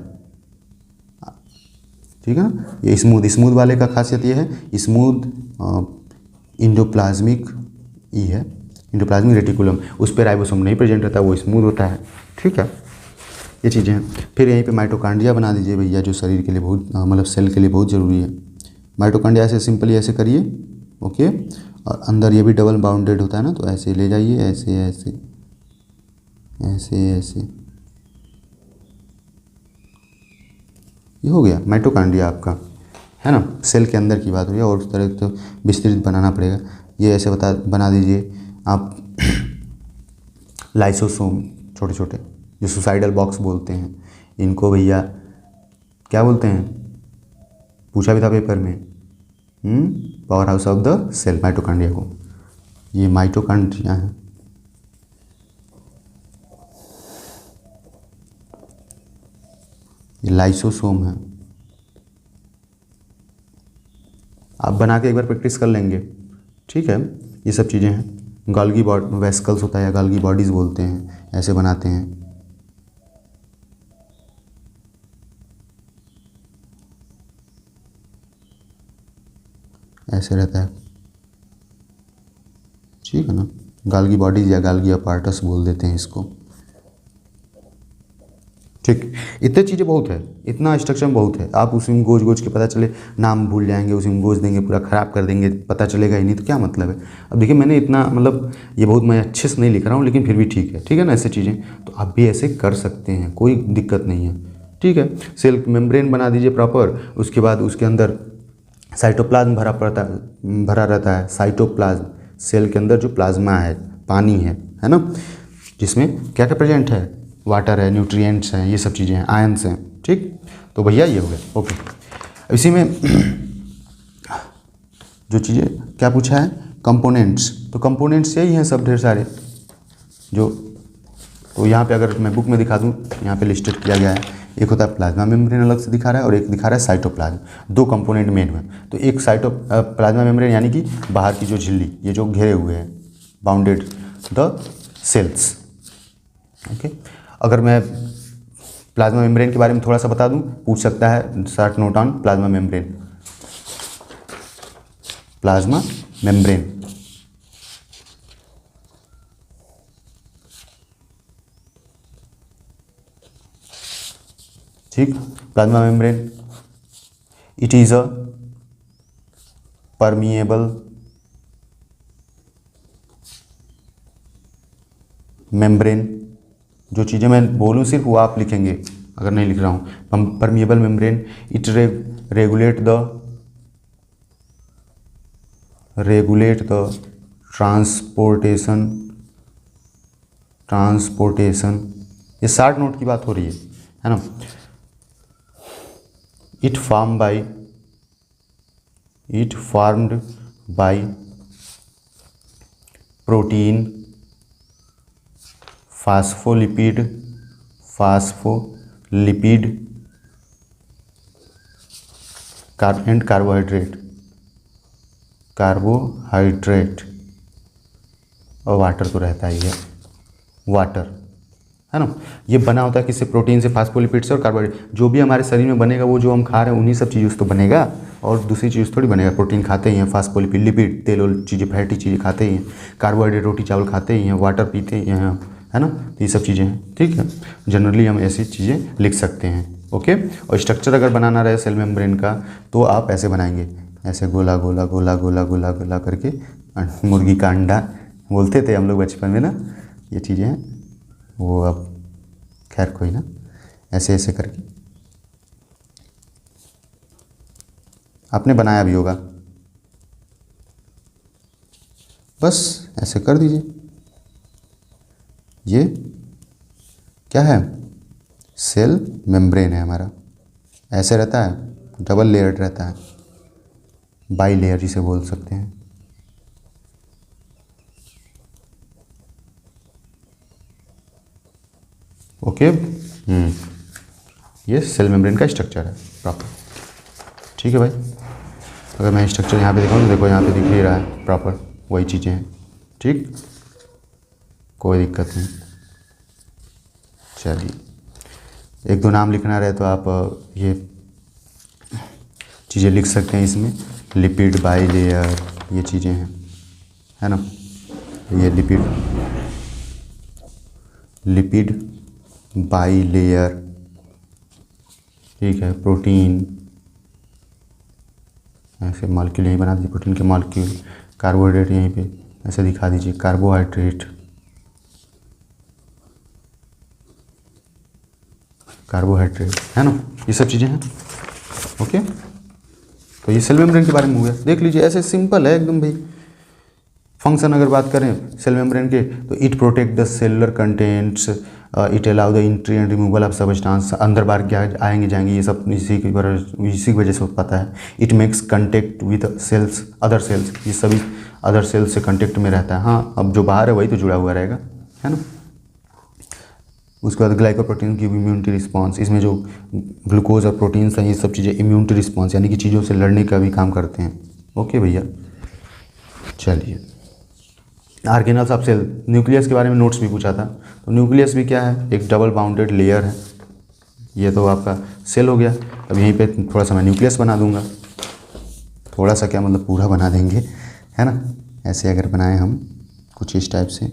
ठीक है ना। ये स्मूथ वाले का खासियत ये है, स्मूथ इंडोप्लाज्मिक ई है, इंडोप्लाज्मिक रेटिकुलम, उस पर राइबोसोम नहीं प्रेजेंट रहता, वो स्मूथ होता है। ठीक है, ये चीज़ें हैं। फिर यहीं पे माइटोकॉन्ड्रिया बना दीजिए भैया, जो शरीर के लिए बहुत मतलब सेल के लिए बहुत ज़रूरी है। माइटोकॉन्ड्रिया ऐसे सिंपली ऐसे करिए। ओके, और अंदर ये भी डबल बाउंडेड होता है ना, तो ऐसे ले जाइए, ऐसे ऐसे ऐसे ऐसे, ये हो गया माइटोकॉन्ड्रिया आपका, है ना। सेल के अंदर की बात हो रही है, और उस तरह तो विस्तृत बनाना पड़ेगा। ये ऐसे बना दीजिए आप। लाइसोसोम, छोटे छोटे, जो सुसाइडल बॉक्स बोलते हैं, इनको भैया क्या बोलते हैं, पूछा भी था पेपर में। Power house of the cell, mitochondria को, ये माइटोकॉन्ड्रिया है। ये लाइसोसोम है। आप बना के एक बार प्रैक्टिस कर लेंगे, ठीक है। ये सब चीज़ें हैं। गॉल्गी वेस्कल्स होता है या गॉल्गी बॉडीज़ बोलते हैं, ऐसे बनाते हैं। ऐसे रहता है, ठीक है ना। गॉल्गी बॉडीज़ या गॉल्गी अपार्टस बोल देते हैं इसको, ठीक। इतने चीज़ें बहुत है, इतना स्ट्रक्चर बहुत है। आप उसमें गोज गोज के पता चले नाम भूल जाएंगे, उसमें गोज देंगे, पूरा ख़राब कर देंगे, पता चलेगा ही नहीं, तो क्या मतलब है। अब देखिए मैंने इतना मतलब ये बहुत मैं अच्छे से नहीं लिख रहा हूँ, लेकिन फिर भी ठीक है, ठीक है ना। ऐसे चीज़ें तो आप भी ऐसे कर सकते हैं, कोई दिक्कत नहीं है, ठीक है। सेल मेम्ब्रेन बना दीजिए प्रॉपर। उसके बाद उसके अंदर साइटोप्लाज्म भरा रहता है। साइटोप्लाज्म, सेल के अंदर जो प्लाज्मा है, पानी है ना, जिसमें क्या क्या प्रेजेंट है, वाटर है, न्यूट्रिएंट्स हैं, ये सब चीज़ें हैं, आयंस हैं, ठीक। तो भैया ये हो गया, ओके। इसी में जो चीज़ें क्या पूछा है, कंपोनेंट्स, तो कंपोनेंट्स यही हैं सब ढेर सारे जो, तो यहाँ पे अगर मैं बुक में दिखा दूँ, यहाँ पे लिस्टेड किया गया है। एक होता है प्लाज्मा मेम्ब्रेन, अलग से दिखा रहा है, और एक दिखा रहा है साइटोप्लाज्म। दो कंपोनेंट मेन में, तो एक प्लाज्मा मेम्ब्रेन यानी कि बाहर की जो झिल्ली, ये जो घेरे हुए हैं, बाउंडेड द सेल्स, ओके। अगर मैं प्लाज्मा मेम्ब्रेन के बारे में थोड़ा सा बता दूं, पूछ सकता है short note on plasma membrane. Plasma membrane, ठीक। Plasma membrane, it is a permeable membrane. जो चीज़ें मैं बोलूँ सिर्फ वो आप लिखेंगे, अगर नहीं लिख रहा हूँ। Permeable membrane, it regulate the transportation, ये शॉर्ट नोट की बात हो रही है ना। It farmed bye protein, phospholipid and carbohydrate और वाटर तो रहता ही है, वाटर, है ना। ये बना होता है किससे, प्रोटीन से, फास्फोलिपिड से और कार्बोहाइड्रेट। जो भी हमारे शरीर में बनेगा वो जो हम खा रहे हैं उन्हीं सब चीज़ों से तो बनेगा, और दूसरी चीज़ थोड़ी बनेगा। प्रोटीन खाते ही हैं, फास्फोलिपिड, लिपिड, तेल और चीज़ें, फैटी चीज़ें खाते ही हैं, कार्बोहाइड्रेट रोटी चावल खाते ही हैं, वाटर पीते ही हैं, है ना। तो ये सब चीज़ें हैं, ठीक है। जनरली हम ऐसी चीज़ें लिख सकते हैं, ओके। और स्ट्रक्चर अगर बनाना रहे सेल मेम्ब्रेन का, तो आप ऐसे बनाएंगे, ऐसे गोला गोला गोला गोला गोला गोला करके, मुर्गी का अंडा बोलते थे हम लोग बचपन में ना, ये चीज़ें हैं वो। अब खैर कोई ना, ऐसे ऐसे करके आपने बनाया भी होगा, बस ऐसे कर दीजिए। ये क्या है, सेल मेम्ब्रेन है हमारा। ऐसे रहता है, डबल लेयर्ड रहता है, बाई लेयर जिसे बोल सकते हैं, ओके। ये सेल मेम्ब्रेन का स्ट्रक्चर है प्रॉपर, ठीक है भाई। अगर मैं स्ट्रक्चर यहाँ पे दिखाऊँ तो देखो यहाँ पे दिख ही रहा है प्रॉपर, वही चीज़ें हैं, ठीक, कोई दिक्कत नहीं। चलिए, एक दो नाम लिखना रहे तो आप ये चीज़ें लिख सकते हैं इसमें। लिपिड बाई लेयर, ये चीज़ें हैं, है ना। ये लिपिड बाई लेयर, ठीक है। प्रोटीन, ऐसे मॉलिक्यूल यहीं बना दीजिए, प्रोटीन के मॉलिक्यूल। कार्बोहाइड्रेट यहीं पे ऐसे दिखा दीजिए, कार्बोहाइड्रेट, है ना। ये सब चीज़ें हैं, ओके। तो ये सेल मेम्ब्रेन के बारे में हो गया, देख लीजिए, ऐसे सिंपल है एकदम भाई। फंक्शन अगर बात करें सेल मेम्ब्रेन के, तो it protect the cellular contents, it allow the entry and removal of substance, अंदर बाहर क्या आएंगे जाएंगे ये सब इसी की वजह से पता है। It makes contact with cells other cells, ये सभी अदर सेल्स से कंटेक्ट में रहता है। हाँ, अब जो बाहर है वही तो जुड़ा हुआ रहेगा, है ना। उसके बाद ग्लाइकोप्रोटीन की इम्यूनिटी रिस्पांस, इसमें जो ग्लूकोज और प्रोटीन्स हैं ये सब चीज़ें इम्यूनिटी रिस्पांस यानी कि चीज़ों से लड़ने का भी काम करते हैं। ओके भैया, चलिए ऑर्गेनल्स ऑफ सेल, न्यूक्लियस के बारे में नोट्स भी पूछा था। तो न्यूक्लियस भी क्या है, एक डबल बाउंडेड लेयर है। ये तो आपका सेल हो गया। अब यहीं पे थोड़ा सा मैं न्यूक्लियस बना दूंगा, थोड़ा सा क्या मतलब पूरा बना देंगे, है ना। ऐसे अगर बनाए हम कुछ इस टाइप से,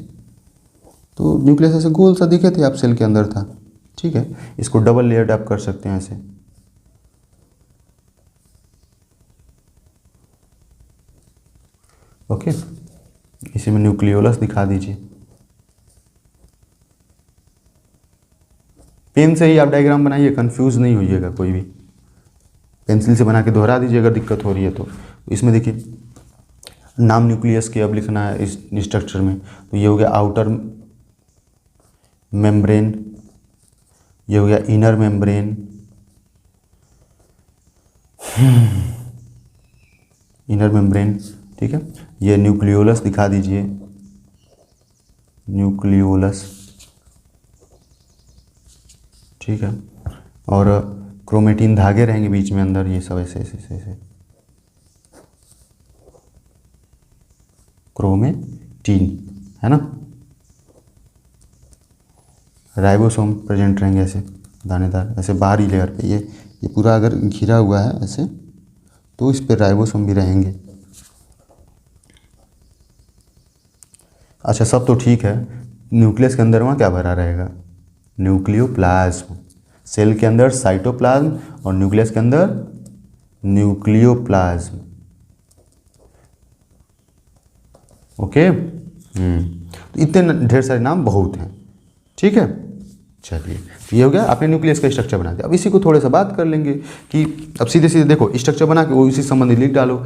तो न्यूक्लियस ऐसे गोल सा दिखे थे आप सेल के अंदर था, ठीक है। इसको डबल लेयर्ड आप कर सकते हैं ऐसे। ओके, इसी में न्यूक्लियोलस दिखा दीजिए। पेन से ही आप डायग्राम बनाइए, कंफ्यूज नहीं होइएगा कोई भी। पेंसिल से बना के दोहरा दीजिए अगर दिक्कत हो रही है तो। इसमें देखिए नाम न्यूक्लियस के अब लिखना है इस स्ट्रक्चर में। तो ये हो गया आउटर मेम्ब्रेन, ये हो गया इनर मेम्ब्रेन, इनर मेम्ब्रेन, ठीक है। ये न्यूक्लियोलस दिखा दीजिए, न्यूक्लियोलस, ठीक है। और क्रोमेटिन धागे रहेंगे बीच में अंदर, ये सब ऐसे ऐसे ऐसे, क्रोमेटिन, है ना। राइबोसोम प्रेजेंट रहेंगे ऐसे दानेदार, ऐसे बाहरी लेयर पे। ये पूरा अगर घिरा हुआ है ऐसे, तो इस पे राइबोसोम भी रहेंगे। अच्छा, सब तो ठीक है। न्यूक्लियस के अंदर वहाँ क्या भरा रहेगा, न्यूक्लियोप्लाज्म। सेल के अंदर साइटोप्लाज्म और न्यूक्लियस के अंदर न्यूक्लियोप्लाज्म। ओके, तो इतने ढेर सारे नाम बहुत हैं, ठीक है। चलिए, तो ये हो गया, आपने न्यूक्लियस का स्ट्रक्चर बना दिया। अब इसी को थोड़ा सा बात कर लेंगे कि अब सीधे सीधे देखो स्ट्रक्चर बना के वो इसी संबंधित लिख डालो।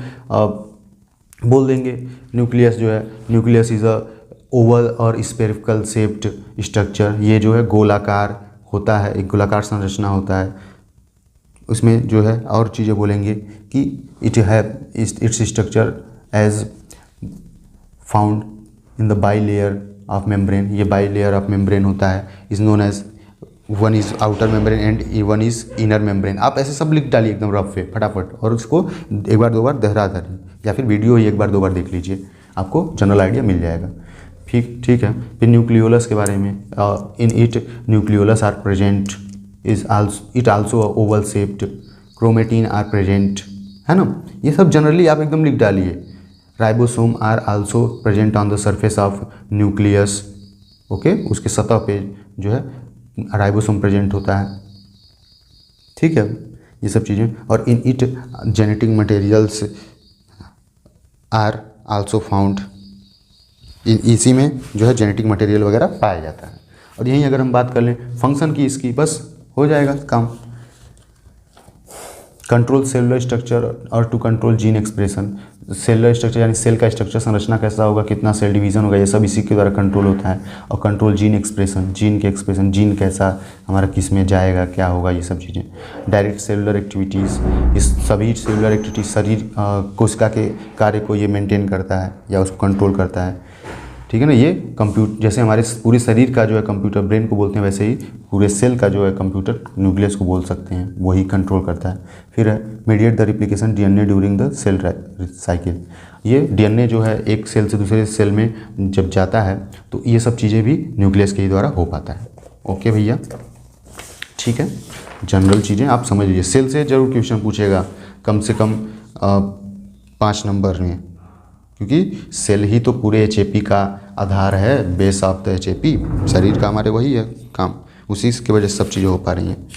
बोल देंगे न्यूक्लियस जो है, न्यूक्लियस इज़ अ ओवल और स्फेरिकल शेप्ड स्ट्रक्चर। ये जो है गोलाकार होता है, एक गोलाकार संरचना होता है। उसमें जो है और चीज़ें बोलेंगे कि it its structure as found in the bilayer of membrane. ये बाई लेयर ऑफ मेम्ब्रेन होता है, is known as, one is outer membrane and one is inner membrane. आप ऐसे सब लिख डालिए एकदम रफ पे फटाफट, और उसको एक बार दो बार दोहरा डालिए, या फिर वीडियो ही एक बार दो बार देख लीजिए, आपको जनरल आइडिया मिल जाएगा। ठीक है। फिर न्यूक्लियोलस के बारे में, in it nucleolus are present, it also oval shaped, chromatin are present, है ना। ये सब जनरली आप एकदम लिख डालिए। Ribosome are also present on the surface of nucleus. Okay, उसके सतह पे जो है राइबोसोम प्रेजेंट होता है, ठीक है। ये सब चीज़ें, और in it genetic materials are also found, इसी में जो है जेनेटिक मटेरियल वगैरह पाया जाता है। और यहीं अगर हम बात कर लें फंक्शन की इसकी, बस हो जाएगा काम। कंट्रोल सेलुलर स्ट्रक्चर और to control gene expression. Cellular structure यानी सेल का स्ट्रक्चर, संरचना कैसा होगा, कितना सेल डिवीजन होगा, ये सब इसी के द्वारा कंट्रोल होता है। और कंट्रोल जीन एक्सप्रेशन, जीन के एक्सप्रेशन, जीन कैसा हमारा किस में जाएगा, क्या होगा, ये सब चीज़ें। डायरेक्ट सेलुलर एक्टिविटीज़, इस सभी सेलुलर एक्टिविटीज शरीर कोशिका के कार्य को ये मेंटेन करता है या उसको कंट्रोल करता है, ठीक है ना। ये कंप्यूटर, जैसे हमारे पूरे शरीर का जो है कंप्यूटर ब्रेन को बोलते हैं, वैसे ही पूरे सेल का जो है कंप्यूटर न्यूक्लियस को बोल सकते हैं, वही कंट्रोल करता है। फिर है mediate the replication DNA during the cell cycle. ये डीएनए जो है एक सेल से दूसरे सेल में जब जाता है तो ये सब चीज़ें भी न्यूक्लियस के ही द्वारा हो पाता है। ओके भैया, ठीक है। जनरल चीज़ें आप समझ लीजिए। सेल से जरूर क्वेश्चन पूछेगा कम से कम 5 नंबर में, क्योंकि सेल ही तो पूरे एचएपी का आधार है, बेस ऑफ द एचएपी। शरीर का हमारे वही है काम, उसी की वजह से सब चीज़ें हो पा रही हैं।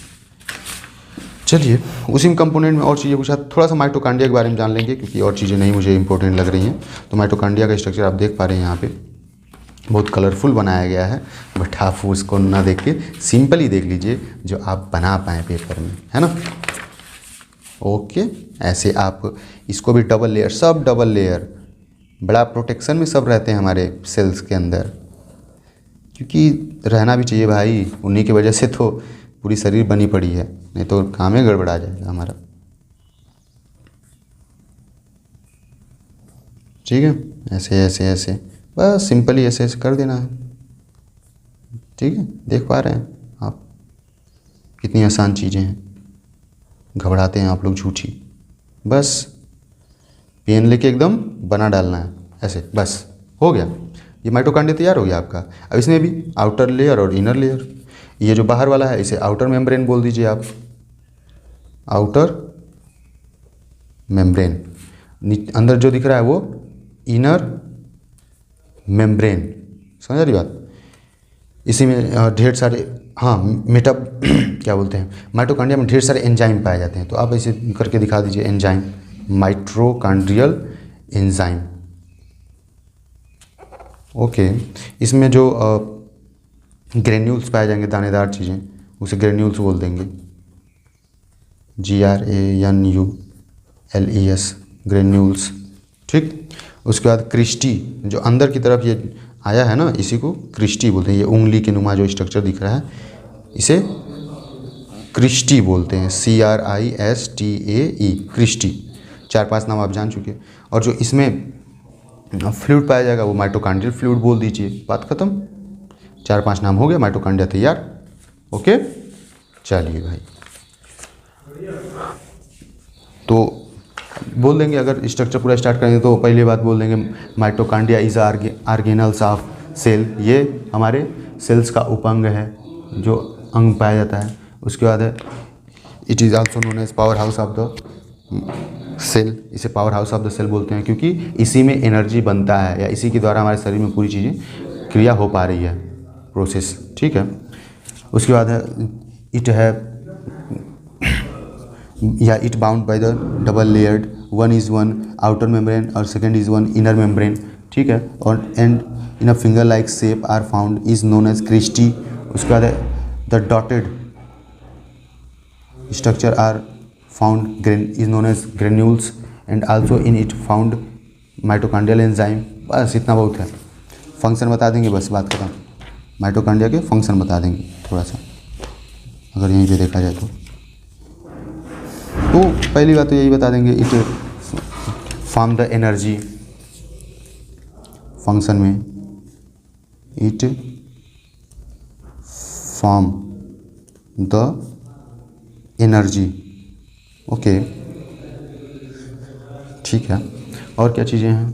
चलिए, उसी में कंपोनेंट में और चीज़ें पूछा, थोड़ा सा माइटोकॉन्ड्रिया के बारे में जान लेंगे, क्योंकि और चीज़ें नहीं मुझे इंपॉर्टेंट लग रही हैं। तो माइटोकॉन्ड्रिया का स्ट्रक्चर आप देख पा रहे हैं यहाँ पे, बहुत कलरफुल बनाया गया है, बट आप उसको ना देख के सिंपल ही देख लीजिए जो आप बना पाएँ पेपर में, है ना। ओके, ऐसे आप इसको भी डबल लेयर, सब डबल लेयर, बड़ा प्रोटेक्शन में सब रहते हैं हमारे सेल्स के अंदर, क्योंकि रहना भी चाहिए भाई, उन्हीं की वजह से तो पूरी शरीर बनी पड़ी है, नहीं तो काम ही गड़बड़ा जाएगा हमारा। ठीक है, ऐसे ऐसे ऐसे बस सिंपली ऐसे ऐसे कर देना है। ठीक है, देख पा रहे हैं आप कितनी आसान चीज़ें हैं, घबराते हैं आप लोग झूठी। बस पेन लेके एकदम बना डालना है ऐसे, बस हो गया, ये माइटोकॉन्ड्रिया तैयार हो गया आपका। अब इसमें भी आउटर लेयर और इनर लेयर, ये जो बाहर वाला है इसे आउटर मेम्ब्रेन बोल दीजिए आप, आउटर मेम्ब्रेन। अंदर जो दिख रहा है वो इनर मेम्ब्रेन, समझ रही बात। इसी में ढेर सारे क्या बोलते हैं, माइटोकॉन्ड्रिया में ढेर सारे एंजाइम पाए जाते हैं। तो आप ऐसे करके दिखा दीजिए, एंजाइम, माइटोकॉन्ड्रियल एंजाइम। ओके, इसमें जो ग्रेन्यूल्स पाए जाएंगे, दानेदार चीज़ें, उसे ग्रेन्यूल्स बोल देंगे, GRANULES, ग्रेन्यूल्स। ठीक, उसके बाद क्रिस्टी, जो अंदर की तरफ ये आया है ना, इसी को क्रिस्टी बोलते हैं। ये उंगली के नुमा जो स्ट्रक्चर दिख रहा है इसे क्रिस्टी बोलते हैं, CRISTAE, क्रिस्टी। 4-5 नाम आप जान चुके। और जो इसमें फ्लूइड पाया जाएगा वो माइटोकॉन्ड्रियल फ्लूइड बोल दीजिए, बात खत्म। 4-5 नाम हो गया, माइटोकॉन्ड्रिया तैयार। ओके, चलिए भाई, तो बोल देंगे, अगर स्ट्रक्चर पूरा स्टार्ट करेंगे तो पहली बात बोल देंगे mitochondria is organelles of cell, ये हमारे सेल्स का उपअंग है, जो अंग पाया जाता है। उसके बाद है it is also known as power house of the cell, इसे power house of the cell बोलते हैं, क्योंकि इसी में एनर्जी बनता है, या इसी के द्वारा हमारे शरीर में पूरी चीज़ें क्रिया हो पा रही है, प्रोसेस। ठीक है, उसके बाद है इट है या it bound by the double layered, one is one outer membrane और second is one inner membrane. ठीक है, और and in a finger like shape are found is known as cristae. उसके बाद है the dotted structure are found is known as granules and also in it found mitochondrial enzyme. बस इतना बहुत है, फंक्शन बता देंगे, बस बात खत्म। माइटोकॉन्ड्रिया के फंक्शन बता देंगे थोड़ा सा, अगर यहीं पे देखा जाए तो पहली बात तो यही बता देंगे, it form the energy, function में it form the energy. Okay, ठीक है, और क्या चीज़ें हैं,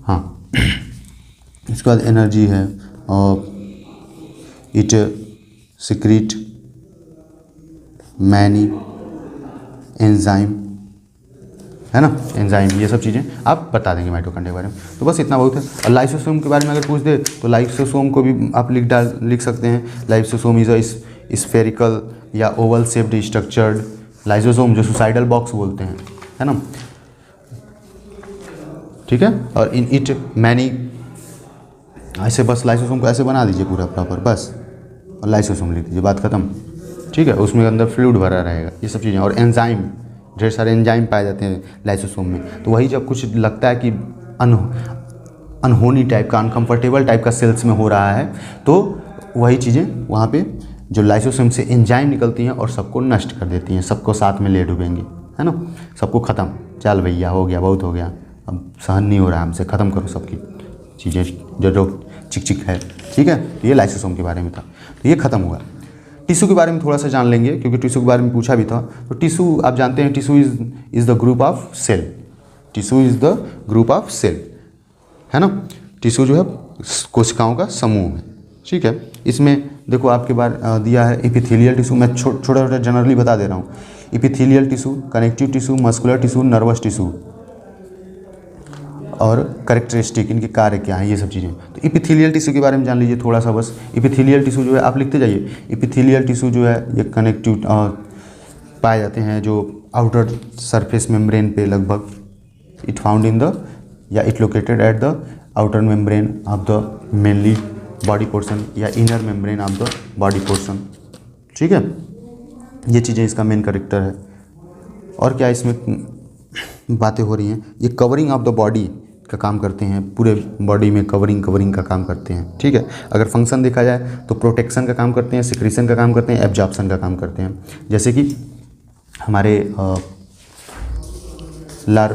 हाँ इसके बाद एनर्जी है, और इट सिक्रीट मैनी एंजाइम, है ना, एंजाइम, ये सब चीज़ें आप बता देंगे माइटोकॉन्ड्रिया के बारे में। तो बस इतना बहुत है। और लाइसोसोम के बारे में अगर पूछ दे तो लाइसोसोम को भी आप लिख सकते हैं। लाइसोसोम इज अ स्फेरिकल या ओवल शेप्ड स्ट्रक्चर्ड लाइसोसोम, जो सुसाइडल बॉक्स बोलते हैं, है ना। ठीक है, और इन इट मैनी, ऐसे बस लाइसोसोम को ऐसे बना दीजिए पूरा प्रॉपर, बस, और लाइसोसोम लिख दीजिए, बात खत्म। ठीक है, उसमें अंदर फ्लूइड भरा रहेगा, ये सब चीज़ें। और एंजाइम, ढेर सारे एंजाइम पाए जाते हैं लाइसोसोम में। तो वही जब कुछ लगता है कि अनहोनी टाइप का, अनकंफर्टेबल टाइप का सेल्स में हो रहा है, तो वही चीज़ें वहाँ पे जो लाइसोसोम से एंजाइम निकलती हैं और सबको नष्ट कर देती हैं, सबको साथ में ले डूबेंगी, है ना, सबको ख़त्म। चल भैया, हो गया, बहुत हो गया, अब सहन नहीं हो रहा हमसे, ख़त्म करो सबकी चीज़ें जो चिक चिक है। ठीक है, तो ये लाइसोसोम के बारे में था, तो ये ख़त्म हुआ। टिश्यू के बारे में थोड़ा सा जान लेंगे, क्योंकि टिश्यू के बारे में पूछा भी था। तो टिश्यू आप जानते हैं, tissue is the group of cell, tissue is the group of cell, है ना। टिश्यू जो है कोशिकाओं का समूह है। ठीक है, इसमें देखो आपके बार दिया है एपिथेलियल टिश्यू, मैं छोटा छोटा जनरली बता दे रहा हूँ। Epithelial tissue, connective tissue, muscular tissue, nervous tissue, और कैरेक्टरिस्टिक, इनके कार्य क्या हैं, ये सब चीज़ें। तो एपिथेलियल टिश्यू के बारे में जान लीजिए थोड़ा सा, बस। एपिथेलियल टिश्यू जो है आप लिखते जाइए। एपिथेलियल टिश्यू जो है ये कनेक्टिव पाए जाते हैं जो आउटर सरफेस मेम्ब्रेन पे लगभग। इट फाउंड इन द या it located at the outer membrane of the mainly body portion या inner membrane of the body portion. ठीक है, ये चीज़ें इसका मेन कैरेक्टर है। और क्या इसमें बातें हो रही हैं, ये कवरिंग ऑफ द बॉडी का काम करते हैं, पूरे बॉडी में कवरिंग का काम करते हैं। ठीक है, अगर फंक्शन देखा जाए तो प्रोटेक्शन का काम करते हैं, सिक्रीशन का काम करते हैं, एब्जॉर्प्शन का काम करते हैं। जैसे कि हमारे लार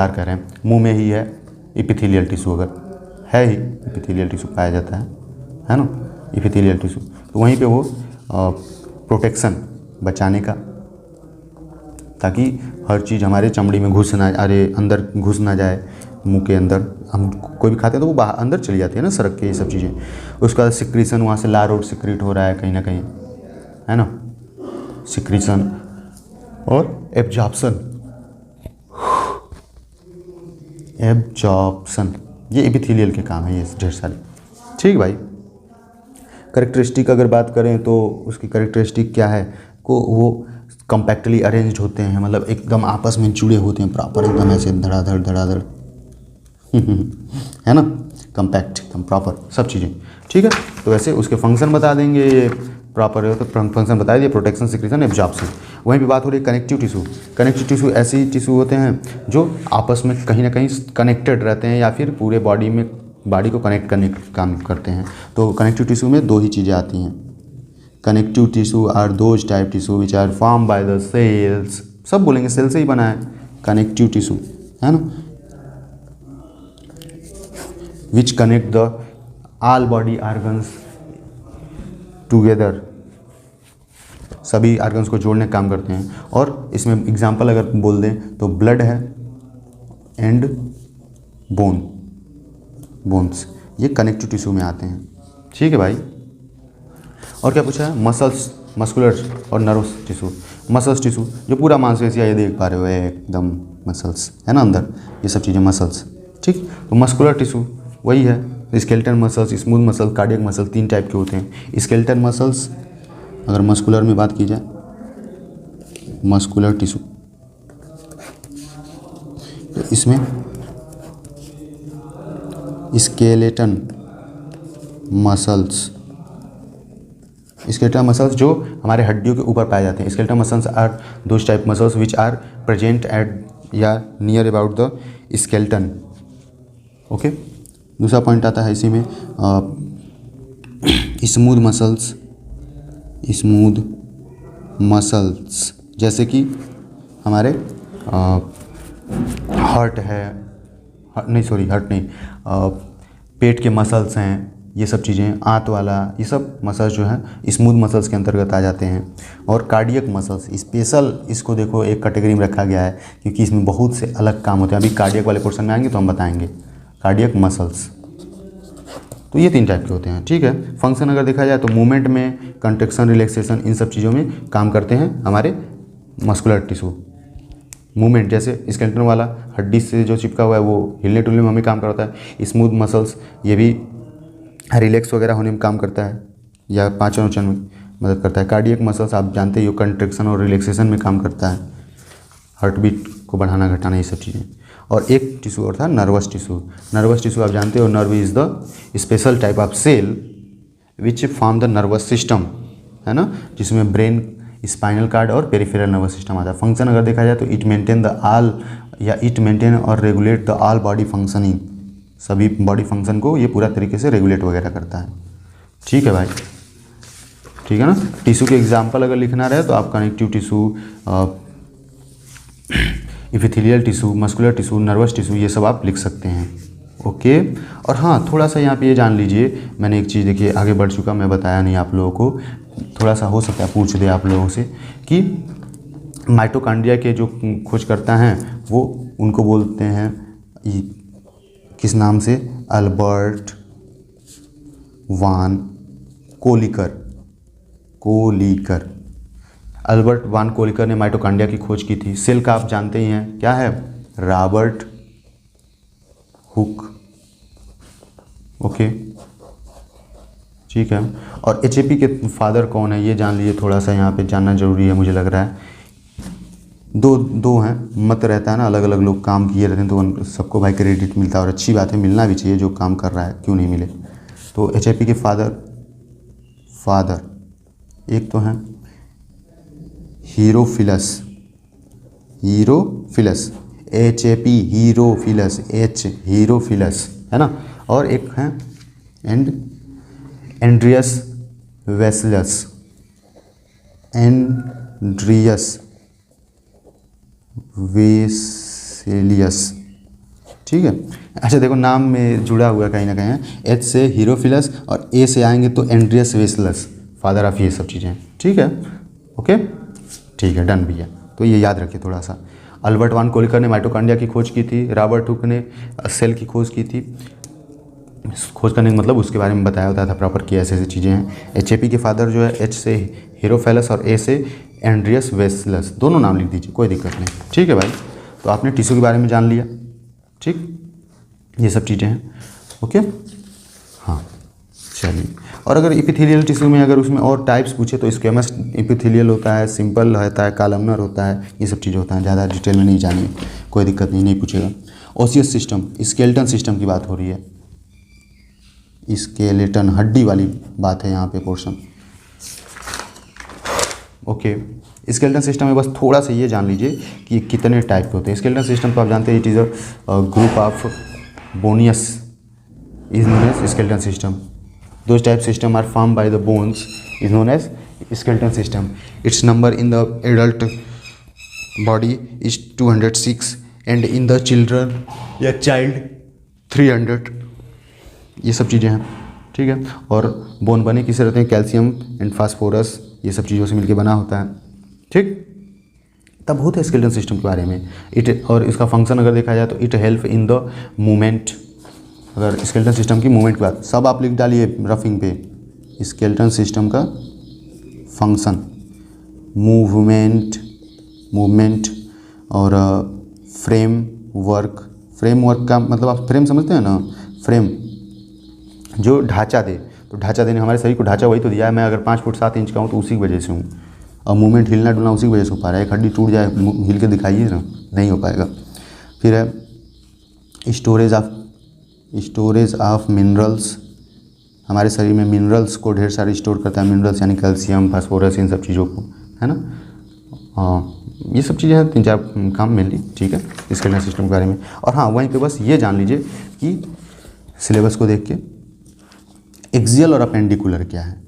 कह रहे हैं, मुंह में ही है इपिथेलियल टिश्यू, अगर है ही इपिथेलियल टिश्यू पाया जाता है ना, इपिथेलियल टिश्यू, तो वहीं पे वो प्रोटेक्शन बचाने का, ताकि हर चीज़ हमारे चमड़ी में अंदर घुस ना जाए, मुंह के अंदर हम कोई भी खाते हैं तो वो बाहर अंदर चली जाती है ना, सरक के, ये सब चीज़ें। उसके बाद सिक्रीशन, वहाँ से लार सिक्रीट हो रहा है कहीं ना कहीं, है ना, सिक्रीशन। और एब्जॉर्प्शन, ये एपिथेलियल के काम है, ये ढेर सारे। ठीक भाई, करेक्टरिस्टिक अगर बात करें तो उसकी करेक्टरिस्टिक क्या है, वो कम्पैक्टली अरेंज्ड होते हैं, मतलब एकदम आपस में जुड़े होते हैं प्रॉपर, एकदम ऐसे धड़ाधड़ है ना, कम्पैक्ट एकदम प्रॉपर सब चीज़ें। ठीक है, तो वैसे उसके फंक्शन बता देंगे, ये प्रॉपर है तो फंक्शन बता दिए, प्रोटेक्शन, सिक्रीशन, एब्जॉर्प्शन। वहीं पे बात हो रही है कनेक्टिव टिश्यू। कनेक्टिव टिश्यू ऐसी टिश्यू होते हैं जो आपस में कहीं ना कहीं कनेक्टेड रहते हैं, या फिर पूरे बॉडी को कनेक्ट करने का काम करते हैं। तो कनेक्टिव टिश्यू में दो ही चीज़ें आती हैं। Connective tissue are those type tissue which are form by the cells, सब बोलेंगे सेल से ही बना है कनेक्टिव टिश्यू, है ना, which connect the all body organs together, सभी ऑर्गन्स को जोड़ने का काम करते हैं। और इसमें एग्जांपल अगर बोल दें तो ब्लड है एंड बोन्स, ये कनेक्टिव टिश्यू में आते हैं। ठीक है भाई, और क्या पूछा है, मसल्स, मस्कुलर और नर्वस टिश्यू। मसल्स टिश्यू जो पूरा मांसपेशियाँ, ये देख पा रहे हो एकदम मसल्स है ना अंदर, ये सब चीज़ें मसल्स। ठीक, तो मस्कुलर टिश्यू वही है, skeleton muscles, smooth muscle, cardiac muscle, 3 type के होते हैं। स्केलेटन मसल्स अगर मस्कुलर में बात की जाए, मस्कुलर टिश्यू, तो इसमें स्केलेटन मसल्स जो हमारे हड्डियों के ऊपर पाए जाते हैं। Skeleton muscles are those type muscles which are present at या near about the skeleton. Okay, दूसरा पॉइंट आता है इसी में स्मूथ मसल्स, जैसे कि हमारे हार्ट नहीं, पेट के मसल्स हैं, ये सब चीज़ें, आंत वाला, ये सब मसल्स जो हैं स्मूथ मसल्स के अंतर्गत आ जाते हैं। और कार्डियक मसल्स स्पेशल, इसको देखो एक कैटेगरी में रखा गया है क्योंकि इसमें बहुत से अलग काम होते हैं। अभी कार्डियक वाले पोर्शन में आएंगे तो हम बताएंगे कार्डियक मसल्स। तो ये 3 टाइप के होते हैं। ठीक है, फंक्शन अगर देखा जाए तो मूवमेंट में, कंट्रैक्शन, रिलैक्सेशन, इन सब चीज़ों में काम करते हैं हमारे मस्कुलर टिश्यू। मूवमेंट जैसे स्केलेटन वाला हड्डी से जो चिपका हुआ है वो हिलने डुलने में हमें काम करता है। स्मूथ मसल्स ये भी रिलैक्स वगैरह होने में काम करता है या पाचन वाचन में मदद करता है। कार्डियक मसल्स आप जानते ही हो, कंट्रैक्शन और रिलैक्सेशन में काम करता है, हार्ट बीट को बढ़ाना घटाना, ये सब चीज़ें। और एक टिश्यू और था नर्वस टिश्यू। नर्वस टिश्यू आप जानते हो, nerve is the special type of cell which form the nervous system, है ना, जिसमें ब्रेन, स्पाइनल कार्ड और पेरिफेरल नर्वस सिस्टम आता है। फंक्शन अगर देखा जाए तो इट मेंटेन और regulate the all body functioning, सभी बॉडी फंक्शन को ये पूरा तरीके से रेगुलेट वगैरह करता है। ठीक है भाई, ठीक है ना। टिश्यू के एग्जाम्पल अगर लिखना रहे तो आप connective tissue, epithelial tissue, muscular tissue, nervous tissue, ये सब आप लिख सकते हैं। ओके, और हाँ थोड़ा सा यहाँ पे ये जान लीजिए, मैंने एक चीज़ देखिए आगे बढ़ चुका, मैं बताया नहीं आप लोगों को, थोड़ा सा हो सकता है पूछ दे आप लोगों से कि माइटोकॉन्ड्रिया के जो खोज करता हैं वो उनको बोलते हैं किस नाम से, अल्बर्ट वान कोलिकर। अल्बर्ट वान कोलिकर ने माइटोकॉन्ड्रिया की खोज की थी। सेल का आप जानते ही हैं क्या है, रॉबर्ट हुक। ओके, ठीक है। और एचएपी के फादर कौन है ये जान लीजिए, थोड़ा सा यहाँ पे जानना जरूरी है मुझे लग रहा है। दो हैं, मत रहता है ना, अलग अलग लोग काम किए रहते हैं तो सबको भाई क्रेडिट मिलता है, और अच्छी बात है, मिलना भी चाहिए, जो काम कर रहा है क्यों नहीं मिले। तो एचएपी के फादर एक तो हैं हीरोफिलस, HAP हीरोफिलस, H हीरोफिलस है ना, और एक है एंड्रियस वेसलस, एंड्रियस वेसेलियस, ठीक है। अच्छा देखो नाम में जुड़ा हुआ कहीं ना कहीं, H से हीरोफिलस और A से आएंगे तो एंड्रियस वेसलस, फादर ऑफ ये सब चीज़ें, ठीक है। ओके ठीक है, डन भैया। तो ये याद रखिए थोड़ा सा। अल्बर्ट वान कोलिकर ने माइटोकॉन्ड्रिया की खोज की थी, रॉबर्ट हुक ने सेल की खोज की थी। खोज करने का मतलब उसके बारे में बताया होता था प्रॉपर कि ऐसे ऐसी चीज़ें हैं। HAP के फादर जो है H से हीरोफेलस और A से एंड्रियस वेसलस, दोनों नाम लिख दीजिए, कोई दिक्कत नहीं, ठीक है भाई। तो आपने टिश्यू के बारे में जान लिया, ठीक, ये सब चीज़ें हैं। ओके हाँ चलिए। और अगर एपिथेलियल टिश्यू में अगर उसमें और टाइप्स पूछे तो स्क्वेमस एपिथेलियल होता है, सिंपल रहता है, कॉलमनर होता है, ये सब चीज़ें होता है। ज़्यादा डिटेल में नहीं जानिए, कोई दिक्कत नहीं पूछेगा। ओसियस सिस्टम, स्केलेटन सिस्टम की बात हो रही है, स्केलेटन हड्डी वाली बात है यहाँ पे पोर्शन। ओके स्केलेटन सिस्टम में बस थोड़ा सा ये जान लीजिए कि कितने टाइप के होते हैं। स्केलेटन सिस्टम तो आप जानते हैं, it is a group of bones is known as skeleton system. Those type system are form by the bones is known as skeleton system. Its number in the adult body is 206 and in the children या child 300। ये सब चीज़ें हैं, ठीक है। और bone बने किससे रहते हैं, कैल्शियम एंड फास्फोरस, ये सब चीज़ों से मिलकर बना होता है, ठीक। तब होता है स्केलेटन सिस्टम के बारे में। इट और इसका फंक्शन अगर देखा जाए तो it help in the movement. अगर स्केलेटन सिस्टम की मूवमेंट की बात, सब आप लिख डालिए रफिंग पे। स्केलेटन सिस्टम का फंक्शन मूवमेंट और फ्रेमवर्क का मतलब आप फ्रेम समझते हैं ना, फ्रेम जो ढांचा दे, तो ढांचा देने, हमारे शरीर को ढांचा वही तो दिया है। मैं अगर 5 फुट 7 इंच का हूँ तो उसी की वजह से हूँ, और मूवमेंट हिलना डुलना उसी की वजह से हो पा रहा है। एक हड्डी टूट जाए, हिल के दिखाइए ना, नहीं हो पाएगा। फिर है स्टोरेज ऑफ मिनरल्स, हमारे शरीर में मिनरल्स को ढेर सारे स्टोर करता है। मिनरल्स यानी कैल्शियम, फास्फोरस, इन सब चीज़ों को, है ना। हाँ ये सब चीज़ें हैं, 3-4 काम मेनली, ठीक है, स्केलेटन सिस्टम के बारे में। और हाँ वहीं पे बस ये जान लीजिए कि सिलेबस को देख के एक्सियल और अपेंडिकुलर क्या है,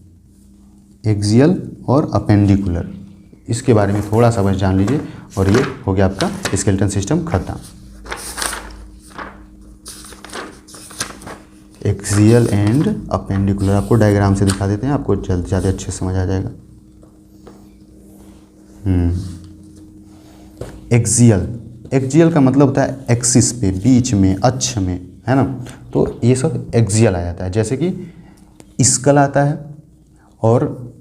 एक्सियल और अपेंडिकुलर, इसके बारे में थोड़ा सा बस जान लीजिए और ये हो गया आपका स्केलेटन सिस्टम खत्म। एक्सियल एंड अपेंडिकुलर आपको डायग्राम से दिखा देते हैं, आपको जल्द ज़्यादा अच्छे से समझ आ जाएगा। एक्सियल का मतलब होता है एक्सिस पे, बीच में, अक्ष में, है ना। तो ये सब एक्सियल आ जाता है, जैसे कि स्कल आता है और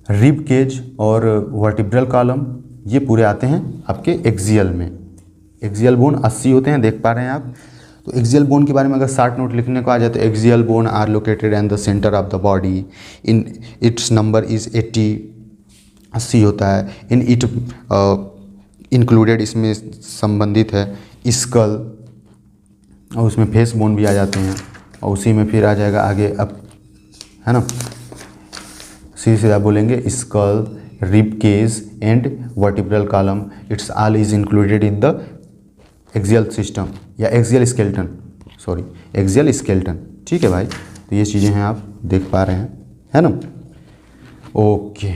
रिब केज और वर्टिब्रल कॉलम, ये पूरे आते हैं आपके एक्सियल में। एक्सियल बोन 80 होते हैं, देख पा रहे हैं आप। तो एक्सियल बोन के बारे में अगर शार्ट नोट लिखने को आ जाए तो axial bone are located at the centre of the body, in its number is 80 होता है। इन इट इंक्लूडेड, इसमें संबंधित है स्कल, और उसमें फेस बोन भी आ जाते हैं, और उसी में फिर आ जाएगा आगे अब, है ना, सीधे आप बोलेंगे skull, rib cage and vertebral column, it's all is included in the axial system या axial skeleton, sorry axial skeleton, ठीक है भाई। तो ये चीज़ें हैं आप देख पा रहे हैं, है ना। ओके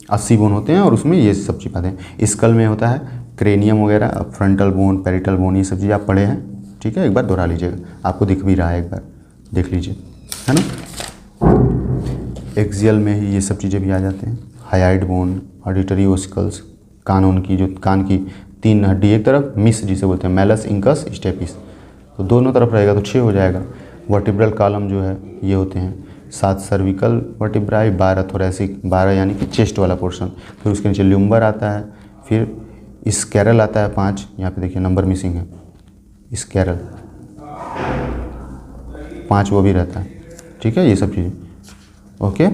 80 बोन होते हैं और उसमें ये सब चीज़ आते हैं। स्कल में होता है क्रेनियम वगैरह, फ्रंटल बोन, पेरिटल बोन, ये सब चीज़ आप पढ़े हैं, ठीक है। एक बार दोहरा लीजिएगा, आपको दिख भी रहा है, एक बार देख लीजिए, है ना। एक्सियल में ही ये सब चीज़ें भी आ जाते हैं। हाइड बोन, ऑडिटरी ओसिकल्स, कान की, जो कान की 3 हड्डी एक तरफ, मिस जिसे बोलते हैं, मैलस, इंकस, स्टेपिस, तो दोनों तरफ रहेगा तो 6 हो जाएगा। वर्टिब्रल कॉलम जो है ये होते हैं 7 सर्विकल वर्टिब्राई, 12 थोरैसिक, 12 यानी कि चेस्ट वाला पोर्शन, फिर उसके नीचे ल्यूम्बर आता है, फिर स्कैरल आता है 5, यहाँ पे देखिए नंबर मिसिंग है, स्कैरल 5 वो भी रहता है, ठीक है। ये सब चीज़ें ओके।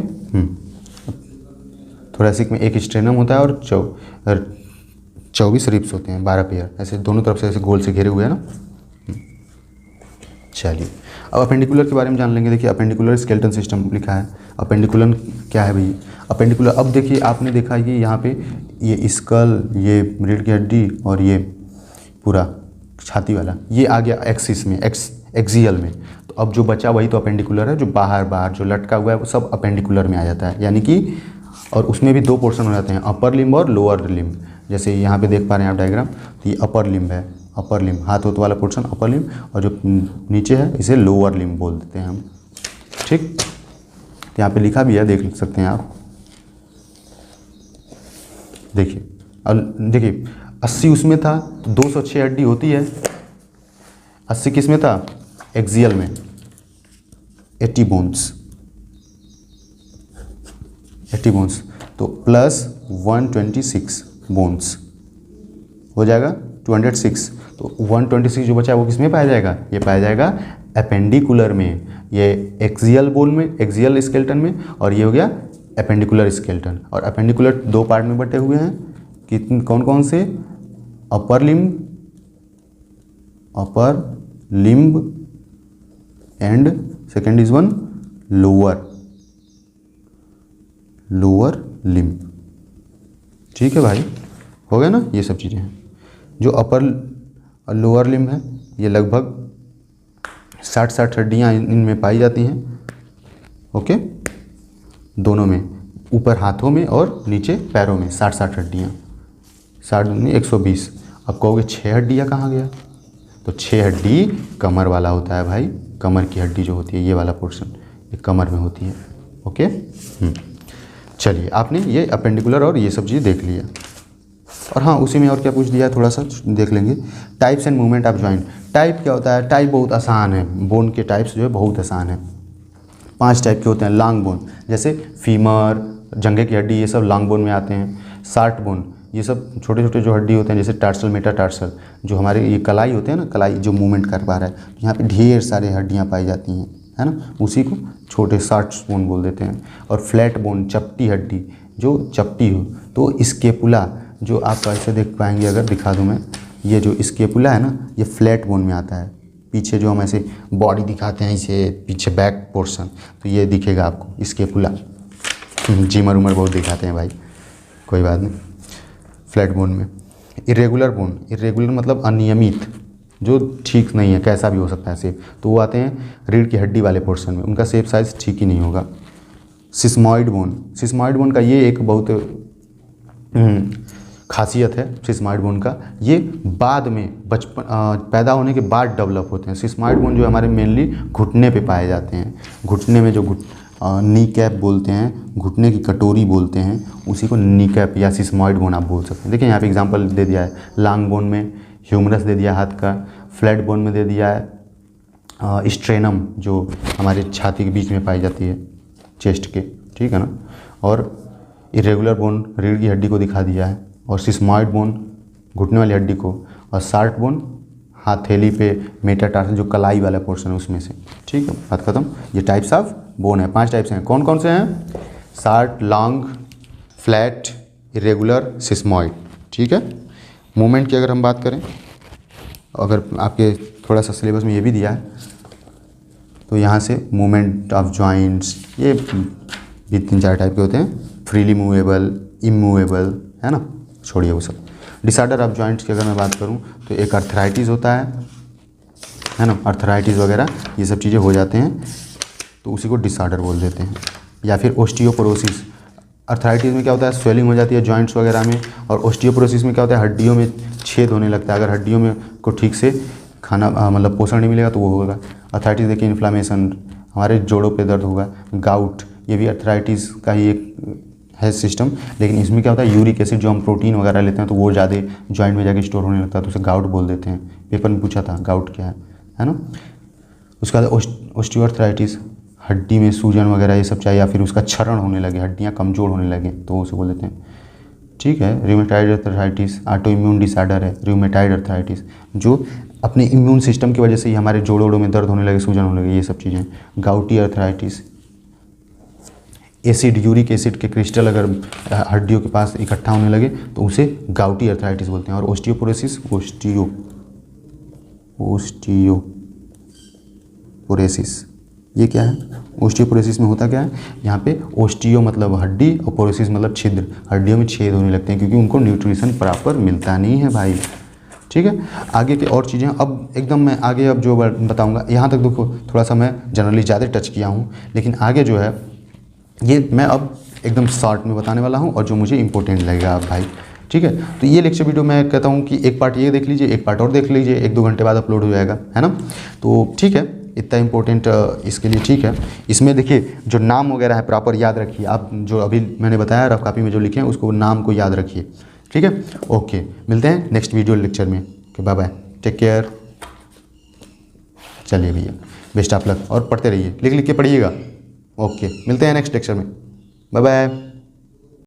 थोरैसिक में एक स्ट्रेनम होता है और 24 रिब्स होते हैं, 12 पेयर, ऐसे दोनों तरफ से ऐसे गोल से घेरे हुए हैं ना। चलिए अब अपेंडिकुलर के बारे में जान लेंगे। देखिए अपेंडिकुलर स्केलेटन सिस्टम लिखा है। अपेंडिकुलर क्या है भाई? अपेंडिकुलर, अब देखिए आपने देखा कि यहाँ पे ये स्कल, ये रीढ़ की हड्डी और ये पूरा छाती वाला, ये आ गया एक्सिस में, एक्सियल में। तो अब जो बचा वही तो अपेंडिकुलर है, जो बाहर जो लटका हुआ है वो सब अपेंडिकुलर में आ जाता है, यानी कि और उसमें भी दो पोर्शन हो जाते हैं, अपर लिम्ब और लोअर लिम्ब। जैसे यहाँ पे देख पा रहे हैं आप डायग्राम, तो ये अपर लिम्ब है, अपर लिम्ब हाथ वाला पोर्शन अपर लिम्ब, और जो नीचे है इसे लोअर लिम्ब बोल देते हैं हम। ठीक, यहाँ पे लिखा भी है, देख सकते हैं आप। देखिए, और देखिए 80 उसमें था तो 206 हड्डी होती है। 80 किस में था? एक्सियल में, 80 बोन्स, 80 बोन्स, तो प्लस 126 बोन्स हो जाएगा 206। तो 126 जो बचा है वो किस में पाया जाएगा? ये पाया जाएगा एपेंडिकुलर में, ये एक्सियल बोन में, एक्सियल स्केलेटन में, और ये हो गया एपेंडिकुलर स्केलेटन। और एपेंडिकुलर दो पार्ट में बटे हुए हैं, कितने कौन कौन से? Upper limb and second is one lower limb. ठीक है भाई, हो गया ना? ये सब चीज़ें हैं। जो अपर और लोअर लिम्ब है ये लगभग 60 हड्डियाँ इनमें पाई जाती हैं। ओके, दोनों में, ऊपर हाथों में और नीचे पैरों में 60 हड्डियाँ, 60 में 120। अब कहोगे 6 हड्डियाँ कहाँ गया? तो 6 हड्डी कमर वाला होता है भाई, कमर की हड्डी जो होती है, ये वाला पोर्शन ये कमर में होती है। ओके, चलिए, आपने ये अपेंडिकुलर और ये सब चीज़ देख लिया। और हाँ, उसी में और क्या पूछ दिया है थोड़ा सा देख लेंगे। Types and movement of joint. Type क्या होता है? टाइप बहुत आसान है, बोन के टाइप्स जो है बहुत आसान है। 5 टाइप के होते हैं। लॉन्ग बोन जैसे फीमर, जंघे की हड्डी, ये सब लॉन्ग बोन में आते हैं। शार्ट बोन, ये सब छोटे छोटे जो हड्डी होते हैं, जैसे टार्सल, मेटाटार्सल, जो हमारे ये कलाई होते हैं ना, कलाई जो मूवमेंट कर पा रहा है, यहाँ पे ढेर सारे हड्डियाँ पाई जाती हैं, है ना, उसी को छोटे शार्ट बोन बोल देते हैं। और फ्लैट बोन, चपटी हड्डी, जो चपटी हो, तो स्केपुला, जो आप ऐसे देख पाएंगे, अगर दिखा दूँ मैं, ये जो स्केपुला है ना, ये फ्लैट बोन में आता है। पीछे जो हम ऐसे बॉडी दिखाते हैं, इसे पीछे बैक पोर्शन, तो ये दिखेगा आपको स्केपुला। जिमर उमर बहुत दिखाते हैं भाई, कोई बात नहीं। फ्लैट बोन में इरेगुलर बोन, इरेगुलर मतलब अनियमित, जो ठीक नहीं है, कैसा भी हो सकता है शेप, तो वो आते हैं रीढ़ की हड्डी वाले पोर्शन में, उनका शेप साइज ठीक ही नहीं होगा। सिस्मॉइड बोन, सिस्मॉइड बोन का ये एक बहुत खासियत है सिस्मॉइड बोन का, ये बाद में बचपन पैदा होने के बाद डेवलप होते हैं। सिस्मॉइड बोन जो हमारे मेनली घुटने पे पाए जाते हैं, घुटने में जो नी कैप बोलते हैं, घुटने की कटोरी बोलते हैं, उसी को नी कैप या सिस्मॉइड बोन आप बोल सकते हैं। देखिए यहाँ पे एग्जांपल दे दिया है, लॉन्ग बोन में ह्यूमरस दे दिया हाथ का, फ्लैट बोन में दे दिया है स्ट्रेनम, जो हमारे छाती के बीच में पाई जाती है, चेस्ट के, ठीक है ना। और इरेगुलर बोन रीढ़ की हड्डी को दिखा दिया है, और सिस्मॉइड बोन घुटने वाली हड्डी को, और शार्ट बोन हथेली पे, मेटाटार्सल जो कलाई वाला पोर्शन है उसमें से। ठीक है, बात खत्म। ये टाइप्स ऑफ बोन है, 5 टाइप्स हैं। कौन कौन से हैं? Short, long, flat, irregular, sesamoid. ठीक है। मूवमेंट की अगर हम बात करें, अगर आपके थोड़ा सा सिलेबस में ये भी दिया है, तो यहाँ से मूवमेंट ऑफ जॉइंट्स, ये भी 3-4 टाइप के होते हैं। फ्रीली मूवेबल, इमूवेबल, है ना, छोड़िए वो सब। डिसऑर्डर ऑफ जॉइंट्स की अगर मैं बात करूँ तो एक अर्थराइटिस होता है ना, अर्थराइटिस वगैरह ये सब चीज़ें हो जाते हैं, तो उसी को डिसऑर्डर बोल देते हैं। या फिर ओस्टियोपोरोसिस, अर्थराइटिस में क्या होता है? स्वेलिंग हो जाती है जॉइंट्स वगैरह में, और ओस्टियोपोरोसिस में क्या होता है? हड्डियों में छेद होने लगता है। अगर हड्डियों में को ठीक से खाना मतलब पोषण नहीं मिलेगा तो वो होगा अर्थराइटिस। देखिए इन्फ्लामेशन, हमारे जोड़ों पे दर्द होगा। गाउट, ये भी अर्थराइटिस का ही एक है सिस्टम, लेकिन इसमें क्या होता है? यूरिक एसिड जो हम प्रोटीन वगैरह लेते हैं तो वो ज़्यादा जॉइंट में जाके स्टोर होने लगता है, तो उसे गाउट बोल देते हैं। पेपर में पूछा था गाउट क्या है ना। उसके बाद ओस्टियोआर्थराइटिस, हड्डी में सूजन वगैरह ये सब चाहिए, या फिर उसका क्षरण होने लगे, हड्डियाँ कमज़ोर होने लगे, तो उसे बोल देते हैं। ठीक है। Rheumatoid arthritis auto immune disorder है, रूमेटाइड अर्थराइटिस, जो अपने इम्यून सिस्टम की वजह से ही हमारे जोड़ों में दर्द होने लगे, सूजन होने लगे, ये सब चीज़ें। Gouty arthritis, acid, uric acid के क्रिस्टल अगर हड्डियों के पास इकट्ठा होने लगे तो उसे गाउटी अर्थराइटिस बोलते हैं। और ओस्टियोपोरोसिस, ओस्टियोपोरोसिस ये क्या है? ओस्टियोपोरोसिस में होता क्या है? यहाँ पे ओस्टियो मतलब हड्डी और पोरोसिस मतलब छिद्र, हड्डियों में छेद होने लगते हैं, क्योंकि उनको न्यूट्रिशन प्रॉपर मिलता नहीं है भाई। ठीक है। आगे की और चीज़ें अब एकदम मैं आगे अब जो बताऊंगा, यहाँ तक देखो थोड़ा सा मैं जनरली ज़्यादा टच किया हूँ, लेकिन आगे जो है ये मैं अब एकदम शॉर्ट में बताने वाला हूँ और जो मुझे इंपॉर्टेंट लगेगा अब भाई, ठीक है। तो ये लेक्चर वीडियो मैं कहता हूँ कि एक पार्ट ये देख लीजिए, एक पार्ट और देख लीजिए, 1-2 घंटे बाद अपलोड हो जाएगा, है ना। तो ठीक है, इतना इम्पोर्टेंट इसके लिए ठीक है। इसमें देखिए जो नाम वगैरह है प्रॉपर याद रखिए आप, जो अभी मैंने बताया रफ कॉपी में जो लिखे हैं उसको नाम को याद रखिए, ठीक है। ओके, मिलते हैं नेक्स्ट वीडियो लेक्चर में। Okay, bye bye, take care. चलिए भैया, बेस्ट ऑफ लक और पढ़ते रहिए, लिख लिख के पढ़िएगा। ओके, मिलते हैं नेक्स्ट लेक्चर में, बाय बाय।